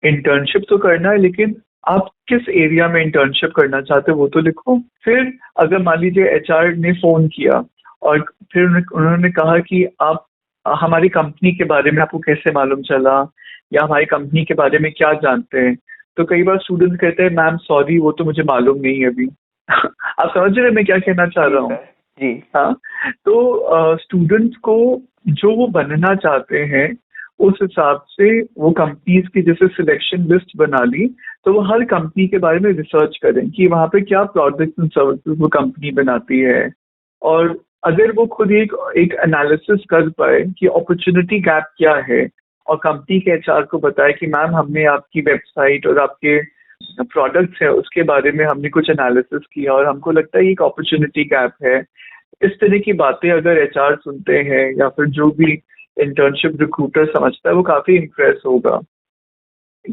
इंटर्नशिप तो करना है लेकिन आप किस एरिया में इंटर्नशिप करना चाहते हो वो तो लिखो। फिर अगर मान लीजिए एचआर ने फोन किया और फिर उन्होंने कहा कि आप हमारी कंपनी के बारे में आपको कैसे मालूम चला या हमारी कंपनी के बारे में क्या जानते हैं, तो कई बार स्टूडेंट कहते हैं मैम सॉरी वो तो मुझे मालूम नहीं है अभी। आप समझ रहे हैं मैं क्या कहना चाह रहा हूँ? जी हाँ, तो स्टूडेंट्स को जो वो बनना चाहते हैं उस हिसाब से वो कंपनीज की जैसे सिलेक्शन लिस्ट बना ली, तो वो हर कंपनी के बारे में रिसर्च करें कि वहाँ पे क्या प्रोडक्ट्स एंड सर्विसेज वो कंपनी बनाती है। और अगर वो खुद एक एनालिसिस कर पाए कि अपॉर्चुनिटी गैप क्या है और कंपनी के एचआर को बताए कि मैम हमने आपकी वेबसाइट और आपके प्रोडक्ट्स है उसके बारे में हमने कुछ एनालिसिस किया और हमको लगता है एक अपॉर्चुनिटी गैप है। इस तरह की बातें अगर एचआर सुनते हैं या फिर जो भी इंटर्नशिप रिक्रूटर समझता है वो काफी इम्प्रेस होगा।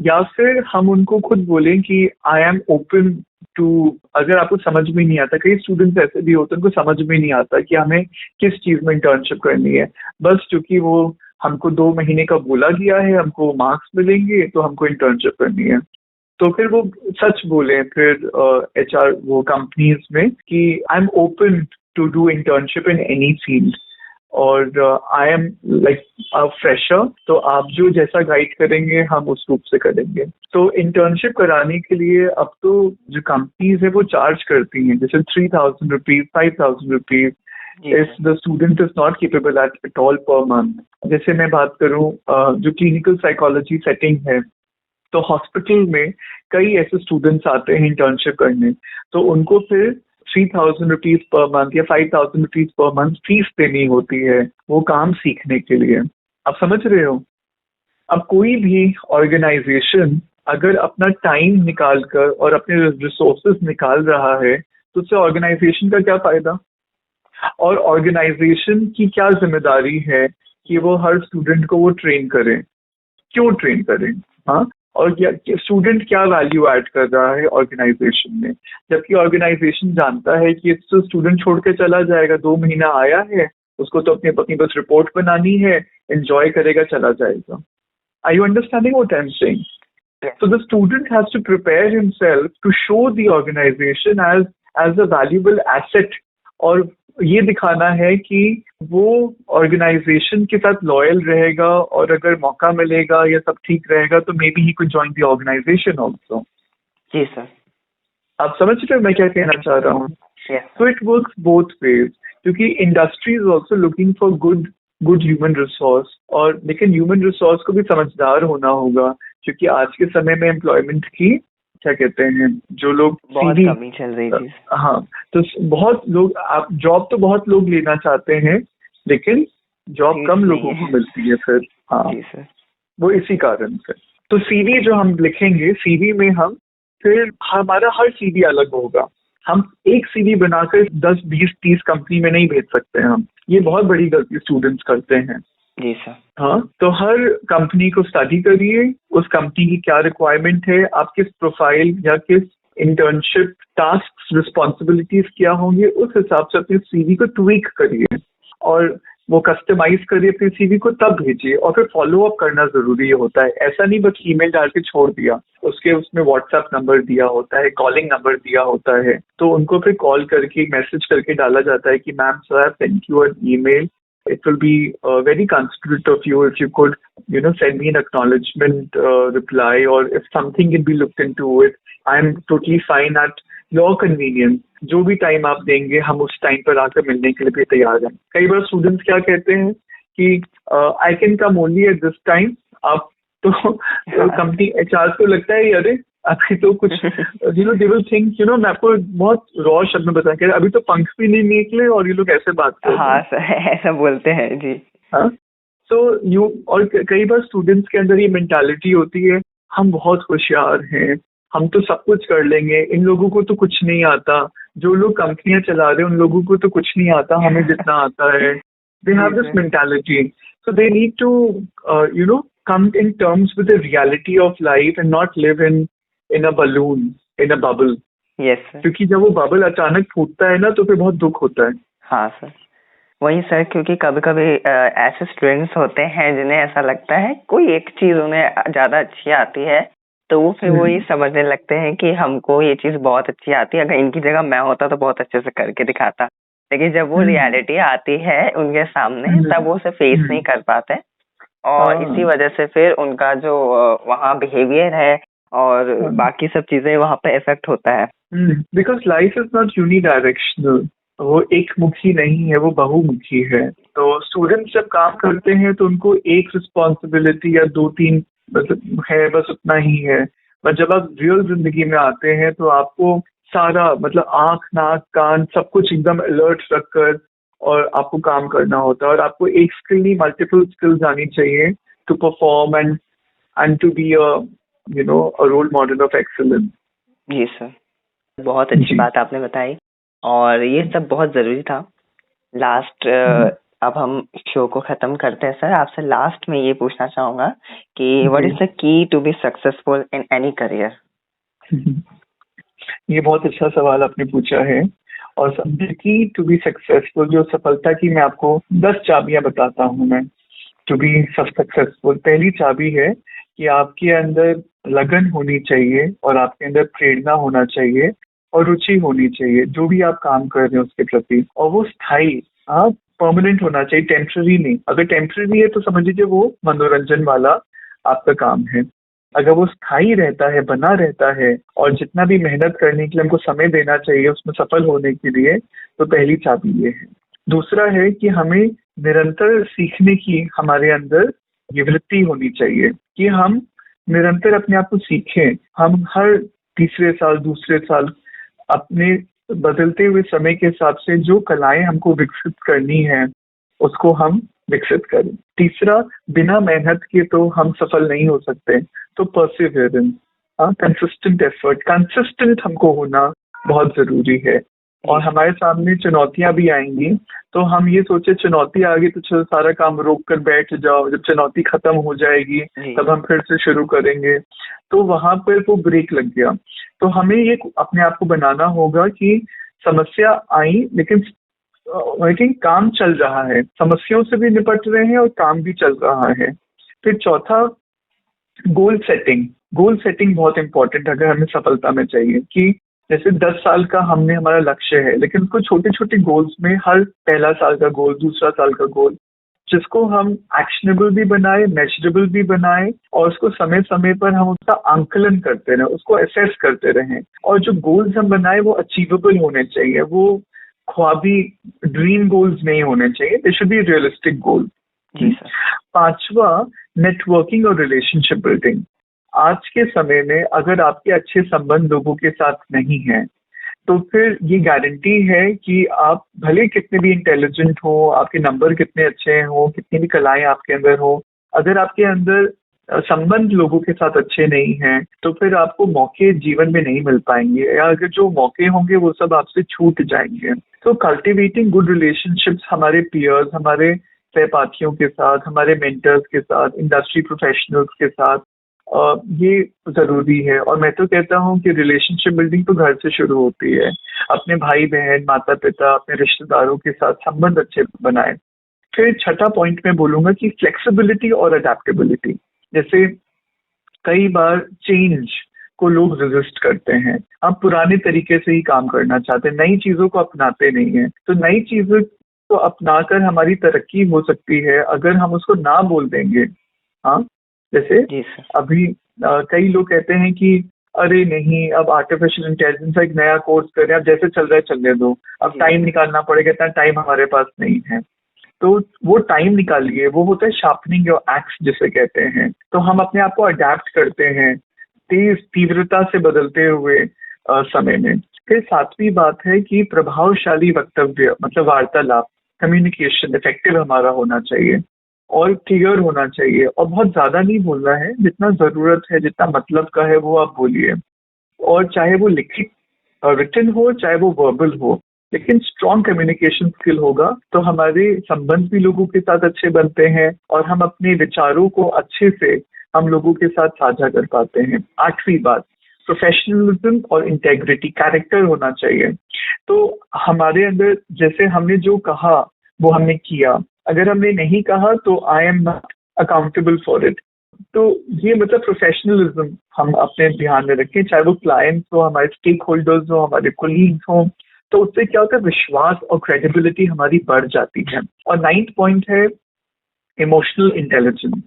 या फिर हम उनको खुद बोलें कि आई एम ओपन टू, अगर आपको समझ में नहीं आता, कई स्टूडेंट्स ऐसे भी होते हैं उनको समझ में नहीं आता कि हमें किस चीज में इंटर्नशिप करनी है, बस क्योंकि वो हमको 2 महीने का बोला गया है, हमको मार्क्स मिलेंगे तो हमको इंटर्नशिप करनी है। तो फिर वो सच बोले फिर HR वो कंपनीज में कि I am open to do internship in any field, और I am like a fresher, तो आप जो जैसा गाइड करेंगे हम उस रूप से करेंगे। तो इंटर्नशिप कराने के लिए अब तो जो कंपनीज है वो चार्ज करती हैं, जैसे 3,000 rupees, 5,000 rupees if the student is not capable at all per month। जैसे मैं बात करूं जो क्लिनिकल साइकोलॉजी सेटिंग है, तो हॉस्पिटल में कई ऐसे स्टूडेंट्स आते हैं इंटर्नशिप करने, तो उनको फिर 3,000 रुपीज पर मंथ या 5,000 रुपीज पर मंथ फीस देनी होती है वो काम सीखने के लिए। आप समझ रहे हो? अब कोई भी ऑर्गेनाइजेशन अगर अपना टाइम निकाल कर और अपने रिसोर्सेज निकाल रहा है तो उससे ऑर्गेनाइजेशन का क्या फायदा, और ऑर्गेनाइजेशन की क्या जिम्मेदारी है कि वो हर स्टूडेंट को वो ट्रेन करें, क्यों ट्रेन करें, हाँ, और स्टूडेंट क्या वैल्यू ऐड कर रहा है ऑर्गेनाइजेशन में, जबकि ऑर्गेनाइजेशन जानता है कि तो स्टूडेंट छोड़ के चला जाएगा, 2 महीना आया है, उसको तो अपनी बस रिपोर्ट बनानी है, एंजॉय करेगा, चला जाएगा। Are you understanding what I'm saying? So the student has to prepare himself to show the organization as a valuable asset, और ये दिखाना है कि वो ऑर्गेनाइजेशन के साथ लॉयल रहेगा, और अगर मौका मिलेगा या सब ठीक रहेगा तो maybe he could join the organisation also. जी सर। आप समझ रहे हो मैं क्या कहना चाह रहा हूँ? So it works both ways, क्योंकि industry is also looking for good human resource, और लेकिन ह्यूमन रिसोर्स को भी समझदार होना होगा, क्योंकि आज के समय में एम्प्लॉयमेंट की क्या कहते हैं, जो लोग बहुत कमी चल रही थी। हाँ, तो बहुत लोग, आप जॉब तो बहुत लोग लेना चाहते हैं, लेकिन जॉब कम लोगों को मिलती है फिर। हाँ, वो इसी कारण से। तो सीवी जो हम लिखेंगे, सीवी में हम फिर हमारा हर सीवी अलग होगा। हम एक सीवी बनाकर 10, 20, 30 कंपनी में नहीं भेज सकते हम, ये बहुत बड़ी गलती स्टूडेंट्स करते हैं। जी सर। हाँ, तो हर कंपनी को स्टडी करिए, उस कंपनी की क्या रिक्वायरमेंट है, आप किस प्रोफाइल या किस इंटर्नशिप टास्क रिस्पॉन्सिबिलिटीज क्या होंगे, उस हिसाब से अपने सीवी को ट्वीक करिए और वो कस्टमाइज करिए अपने सीवी को, तब भेजिए। और फिर फॉलो अप करना जरूरी होता है, ऐसा नहीं बस ईमेल डाल के छोड़ दिया, उसमें व्हाट्सएप नंबर दिया होता है, कॉलिंग नंबर दिया होता है, तो उनको फिर कॉल करके मैसेज करके डाला जाता है कि ma'am sir thank you an email, it will be very considerate of you if you could send me an acknowledgement reply, or if something can be looked into it, I am totally fine at your convenience। जो भी time आप देंगे हम उस time पर आकर मिलने के लिए भी तैयार हैं। कई बार स्टूडेंट्स क्या कहते हैं कि I can come only at this time. अब तो कंपनी HR को लगता है अरे अभी तो कुछ दे विल थिंक मैं आपको बहुत रॉ शब्द में बता के, अभी तो पंख भी नहीं निकले और ये लोग ऐसे बात करते हैं। हाँ सर, ऐसा बोलते हैं जी। हाँ, तो और कई बार स्टूडेंट्स के अंदर ये मेंटालिटी होती है हम बहुत होशियार हैं, हम तो सब कुछ कर लेंगे, इन लोगों को तो कुछ नहीं आता, जो लोग कंपनियां चला रहे हैं उन लोगों को तो कुछ नहीं आता, हमें जितना आता है। They have this mentality, so they need to come in terms with the reality of life and not live in a balloon, in a bubble। Yes sir। क्योंकि जब वो बबल अचानक फूटता है ना तो फिर बहुत दुख होता है। हाँ सर, वही सर, क्योंकि कभी कभी ऐसे स्टूडेंट्स होते हैं जिन्हें ऐसा लगता है कोई एक चीज उन्हें ज्यादा अच्छी आती है, तो वो फिर वही समझने लगते हैं कि हमको ये चीज बहुत अच्छी आती है, अगर इनकी जगह मैं होता तो बहुत अच्छे से करके दिखाता। लेकिन जब वो रियलिटी आती है उनके सामने तब वो उसे फेस नहीं कर पाते, और इसी वजह से फिर उनका जो वहाँ बिहेवियर है और बाकी सब चीजें वहाँ पे इफेक्ट होता है। Because life is not unidirectional, वो एक मुखी नहीं है, वो बहुमुखी है। तो स्टूडेंट्स जब काम करते हैं तो उनको एक रिस्पॉन्सिबिलिटी या 2-3 मतलब है, बस उतना ही है। पर जब आप रियल जिंदगी में आते हैं तो आपको सारा मतलब आंख नाक कान सब कुछ एकदम अलर्ट रखकर और आपको काम करना होता है, और आपको एक स्किल नहीं मल्टीपल स्किल्स आनी चाहिए to perform and to be a role model of excellence. जी सर, बहुत अच्छी बात आपने बताई, और ये सब बहुत जरूरी था। लास्ट अब हम शो को खत्म करते हैं सर। आपसे लास्ट में ये पूछना चाहूंगा कि व्हाट जी। Is the key to be successful in any career? ये बहुत अच्छा सवाल आपने पूछा है। और समझे की टू बी सक्सेसफुल, जो सफलता की मैं आपको 10 चाबियां बताता हूँ मैं। टू बी सक्सेसफुल, पहली चाबी है कि आपके अंदर लगन होनी चाहिए और आपके अंदर प्रेरणा होना चाहिए और रुचि होनी चाहिए जो भी आप काम कर रहे हैं उसके प्रति, और वो स्थायी, हाँ, परमानेंट होना चाहिए, टेम्पररी नहीं। अगर टेम्पररी है तो समझ लीजिए वो मनोरंजन वाला आपका काम है। अगर वो स्थायी रहता है, बना रहता है, और जितना भी मेहनत करने के लिए हमको समय देना चाहिए उसमें सफल होने के लिए, तो पहली चाबी ये है। दूसरा है कि हमें निरंतर सीखने की हमारे अंदर ये वृत्ति होनी चाहिए कि हम निरंतर अपने आप को सीखें। हम हर तीसरे साल, दूसरे साल अपने बदलते हुए समय के हिसाब से जो कलाएं हमको विकसित करनी है उसको हम विकसित करें। तीसरा, बिना मेहनत के तो हम सफल नहीं हो सकते, तो परसिवियरेंस, हाँ, कंसिस्टेंट एफर्ट, कंसिस्टेंट हमको होना बहुत जरूरी है। और हमारे सामने चुनौतियां भी आएंगी, तो हम ये सोचे चुनौती आ गई तो चलो सारा काम रोक कर बैठ जाओ, जब चुनौती खत्म हो जाएगी तब हम फिर से शुरू करेंगे, तो वहां पर वो ब्रेक लग गया। तो हमें ये अपने आप को बनाना होगा कि समस्या आई लेकिन लेकिन काम चल रहा है, समस्याओं से भी निपट रहे हैं और काम भी चल रहा है। फिर चौथा, गोल सेटिंग। गोल सेटिंग बहुत इंपॉर्टेंट अगर हमें सफलता में चाहिए कि जैसे 10 साल का हमने हमारा लक्ष्य है, लेकिन उसको छोटे छोटे गोल्स में, हर पहला साल का गोल, दूसरा साल का गोल, जिसको हम एक्शनेबल भी बनाए, मेजरेबल भी बनाए, और उसको समय समय पर हम उसका आंकलन करते रहें, उसको असेस करते रहें। और जो गोल्स हम बनाए वो अचीवेबल होने चाहिए, वो ख्वाबी ड्रीम गोल्स नहीं होने चाहिए, they should be realistic goal. जी सर। पांचवा, नेटवर्किंग और रिलेशनशिप बिल्डिंग। आज के समय में अगर आपके अच्छे संबंध लोगों के साथ नहीं है तो फिर ये गारंटी है कि आप भले कितने भी इंटेलिजेंट हो, आपके नंबर कितने अच्छे हो, कितनी भी कलाएं आपके अंदर हो, अगर आपके अंदर संबंध लोगों के साथ अच्छे नहीं हैं तो फिर आपको मौके जीवन में नहीं मिल पाएंगे, या अगर जो मौके होंगे वो सब आपसे छूट जाएंगे। तो कल्टिवेटिंग गुड रिलेशनशिप्स हमारे पियर्स, हमारे सहपाठियों के साथ, हमारे मेंटर्स के साथ, इंडस्ट्री प्रोफेशनल्स के साथ, ये जरूरी है। और मैं तो कहता हूँ कि रिलेशनशिप बिल्डिंग तो घर से शुरू होती है। अपने भाई बहन, माता पिता, अपने रिश्तेदारों के साथ संबंध अच्छे बनाए। फिर छठा पॉइंट मैं बोलूंगा कि फ्लेक्सिबिलिटी और अडेप्टेबिलिटी। जैसे कई बार चेंज को लोग रेजिस्ट करते हैं, आप पुराने तरीके से ही काम करना चाहते हैं, नई चीजों को अपनाते नहीं है। तो नई चीजों को अपनाकर हमारी तरक्की हो सकती है अगर हम उसको ना बोल देंगे। हाँ, जैसे जी सर। अभी कई लोग कहते हैं कि अरे नहीं, अब आर्टिफिशियल इंटेलिजेंस का एक नया कोर्स करें, अब जैसे चल रहा है चलने दो, अब टाइम निकालना पड़ेगा, इतना टाइम हमारे पास नहीं है। तो वो टाइम निकालिए, वो होता है शार्पनिंग योर एक्स जिसे कहते हैं। तो हम अपने आप को अडेप्ट करते हैं तेज तीव्रता से बदलते हुए समय में। फिर सातवीं बात है कि प्रभावशाली वक्तव्य, मतलब वार्तालाप, कम्युनिकेशन इफेक्टिव हमारा होना चाहिए और क्लियर होना चाहिए, और बहुत ज्यादा नहीं बोलना है, जितना जरूरत है, जितना मतलब का है वो आप बोलिए। और चाहे वो लिखित रिटन हो, चाहे वो वर्बल हो, लेकिन स्ट्रॉन्ग कम्युनिकेशन स्किल होगा तो हमारे संबंध भी लोगों के साथ अच्छे बनते हैं और हम अपने विचारों को अच्छे से हम लोगों के साथ साझा कर पाते हैं। आठवीं बात, प्रोफेशनलिज्म और इंटेग्रिटी, कैरेक्टर होना चाहिए। तो हमारे अंदर जैसे हमने जो कहा वो हमने किया, अगर हमने नहीं कहा तो I am not accountable for it. तो ये मतलब प्रोफेशनलिज्म हम अपने ध्यान में रखें, चाहे वो क्लाइंट्स हो, हमारे स्टेक होल्डर्स हो, हमारे कोलीग्स हो। तो उससे क्या होता है, विश्वास और क्रेडिबिलिटी हमारी बढ़ जाती है। और नाइन्थ पॉइंट है इमोशनल इंटेलिजेंस।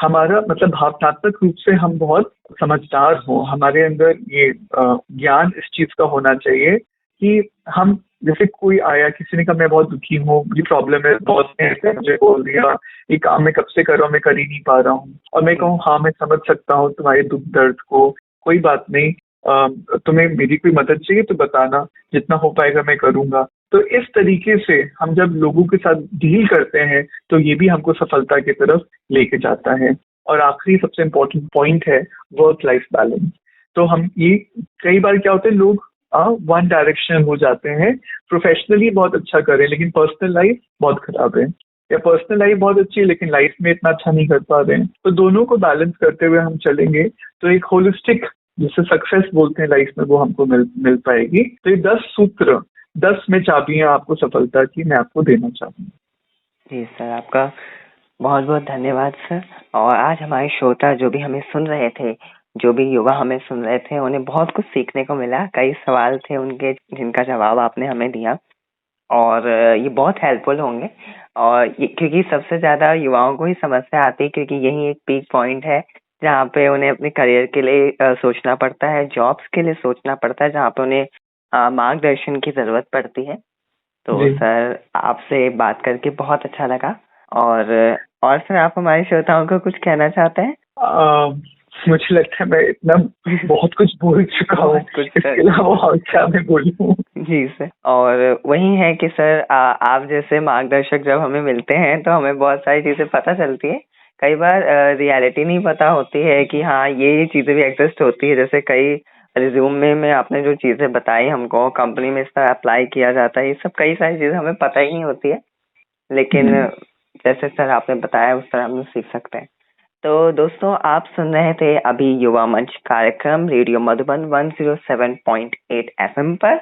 हमारा मतलब भावनात्मक रूप से हम बहुत समझदार हो, हमारे अंदर ये ज्ञान इस चीज का होना चाहिए कि हम, जैसे कोई आया, किसी ने कहा मैं बहुत दुखी हूँ, मुझे प्रॉब्लम है, बॉस ने ऐसे मुझे बोल दिया, ये काम मैं कब से कर रहा हूँ, मैं कर ही नहीं पा रहा हूँ, और मैं कहूँ हाँ मैं समझ सकता हूँ तुम्हारे दुख दर्द को, कोई बात नहीं, तुम्हें मेरी कोई मदद चाहिए तो बताना, जितना हो पाएगा मैं करूंगा। तो इस तरीके से हम जब लोगों के साथ डील करते हैं तो ये भी हमको सफलता की तरफ लेके जाता है। और आखिरी सबसे इम्पोर्टेंट पॉइंट है वर्क लाइफ बैलेंस। तो हम ये, कई बार क्या होता है, लोग वन डायरेक्शनल हो जाते हैं, प्रोफेशनली बहुत अच्छा करें लेकिन पर्सनल लाइफ बहुत खराब है। या पर्सनल लाइफ बहुत अच्छी है लेकिन लाइफ में इतना अच्छा नहीं कर पा रहे हैं, तो दोनों को बैलेंस करते हुए हम चलेंगे तो एक होलिस्टिक जिसे सक्सेस बोलते हैं लाइफ में वो हमको मिल पाएगी। तो ये 10 सूत्र, 10 में चाबियां आपको सफलता की मैं आपको देना चाहूंगा। जी सर, आपका बहुत बहुत धन्यवाद सर। और आज हमारे श्रोता जो भी हमें सुन रहे थे, जो भी युवा हमें सुन रहे थे, उन्हें बहुत कुछ सीखने को मिला। कई सवाल थे उनके जिनका जवाब आपने हमें दिया और ये बहुत हेल्पफुल होंगे। और ये क्योंकि सबसे ज्यादा युवाओं को ही समस्या आती है, क्योंकि यही एक पीक पॉइंट है जहाँ पे उन्हें अपने करियर के लिए सोचना पड़ता है, जॉब्स के लिए सोचना पड़ता है, जहाँ पे उन्हें मार्गदर्शन की जरूरत पड़ती है। तो जी। सर आपसे बात करके बहुत अच्छा लगा। और सर आप हमारे श्रोताओं को कुछ कहना चाहते हैं? मुझे लगता है मैं इतना बहुत कुछ बोल चुका हूँ, इसके अलावा और क्या मैं बोलूँ। जी सर, और वही है कि सर आप जैसे मार्गदर्शक जब हमें मिलते हैं तो हमें बहुत सारी चीजें पता चलती है। कई बार रियलिटी नहीं पता होती है कि हाँ ये चीजें भी एग्जिस्ट होती है। जैसे कई रिज्यूमे में आपने जो चीजें बताई हमको, कंपनी में इस तरह अप्लाई किया जाता है, ये सब कई सारी चीजें हमें पता ही नहीं होती है। लेकिन जैसे सर आपने बताया उस तरह हम सीख सकते हैं। तो दोस्तों आप सुन रहे थे अभी युवा मंच कार्यक्रम रेडियो मधुबन 107.8 FM पर,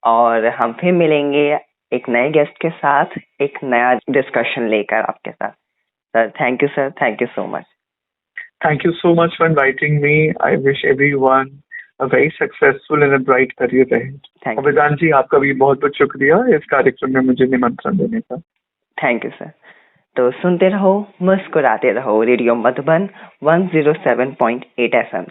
और हम फिर मिलेंगे एक नए गेस्ट के साथ, एक नया डिस्कशन लेकर आपके साथ। Sir thank you sir, thank you so much. Thank you so much for inviting me. I wish everyone a very successful and a bright career ahead. और वेदांत जी आपका भी बहुत बहुत शुक्रिया इस कार्यक्रम में मुझे निमंत्रण देने का। Thank you sir. तो सुनते रहो, मुस्कुराते रहो, रेडियो मधुबन 107.8 FM।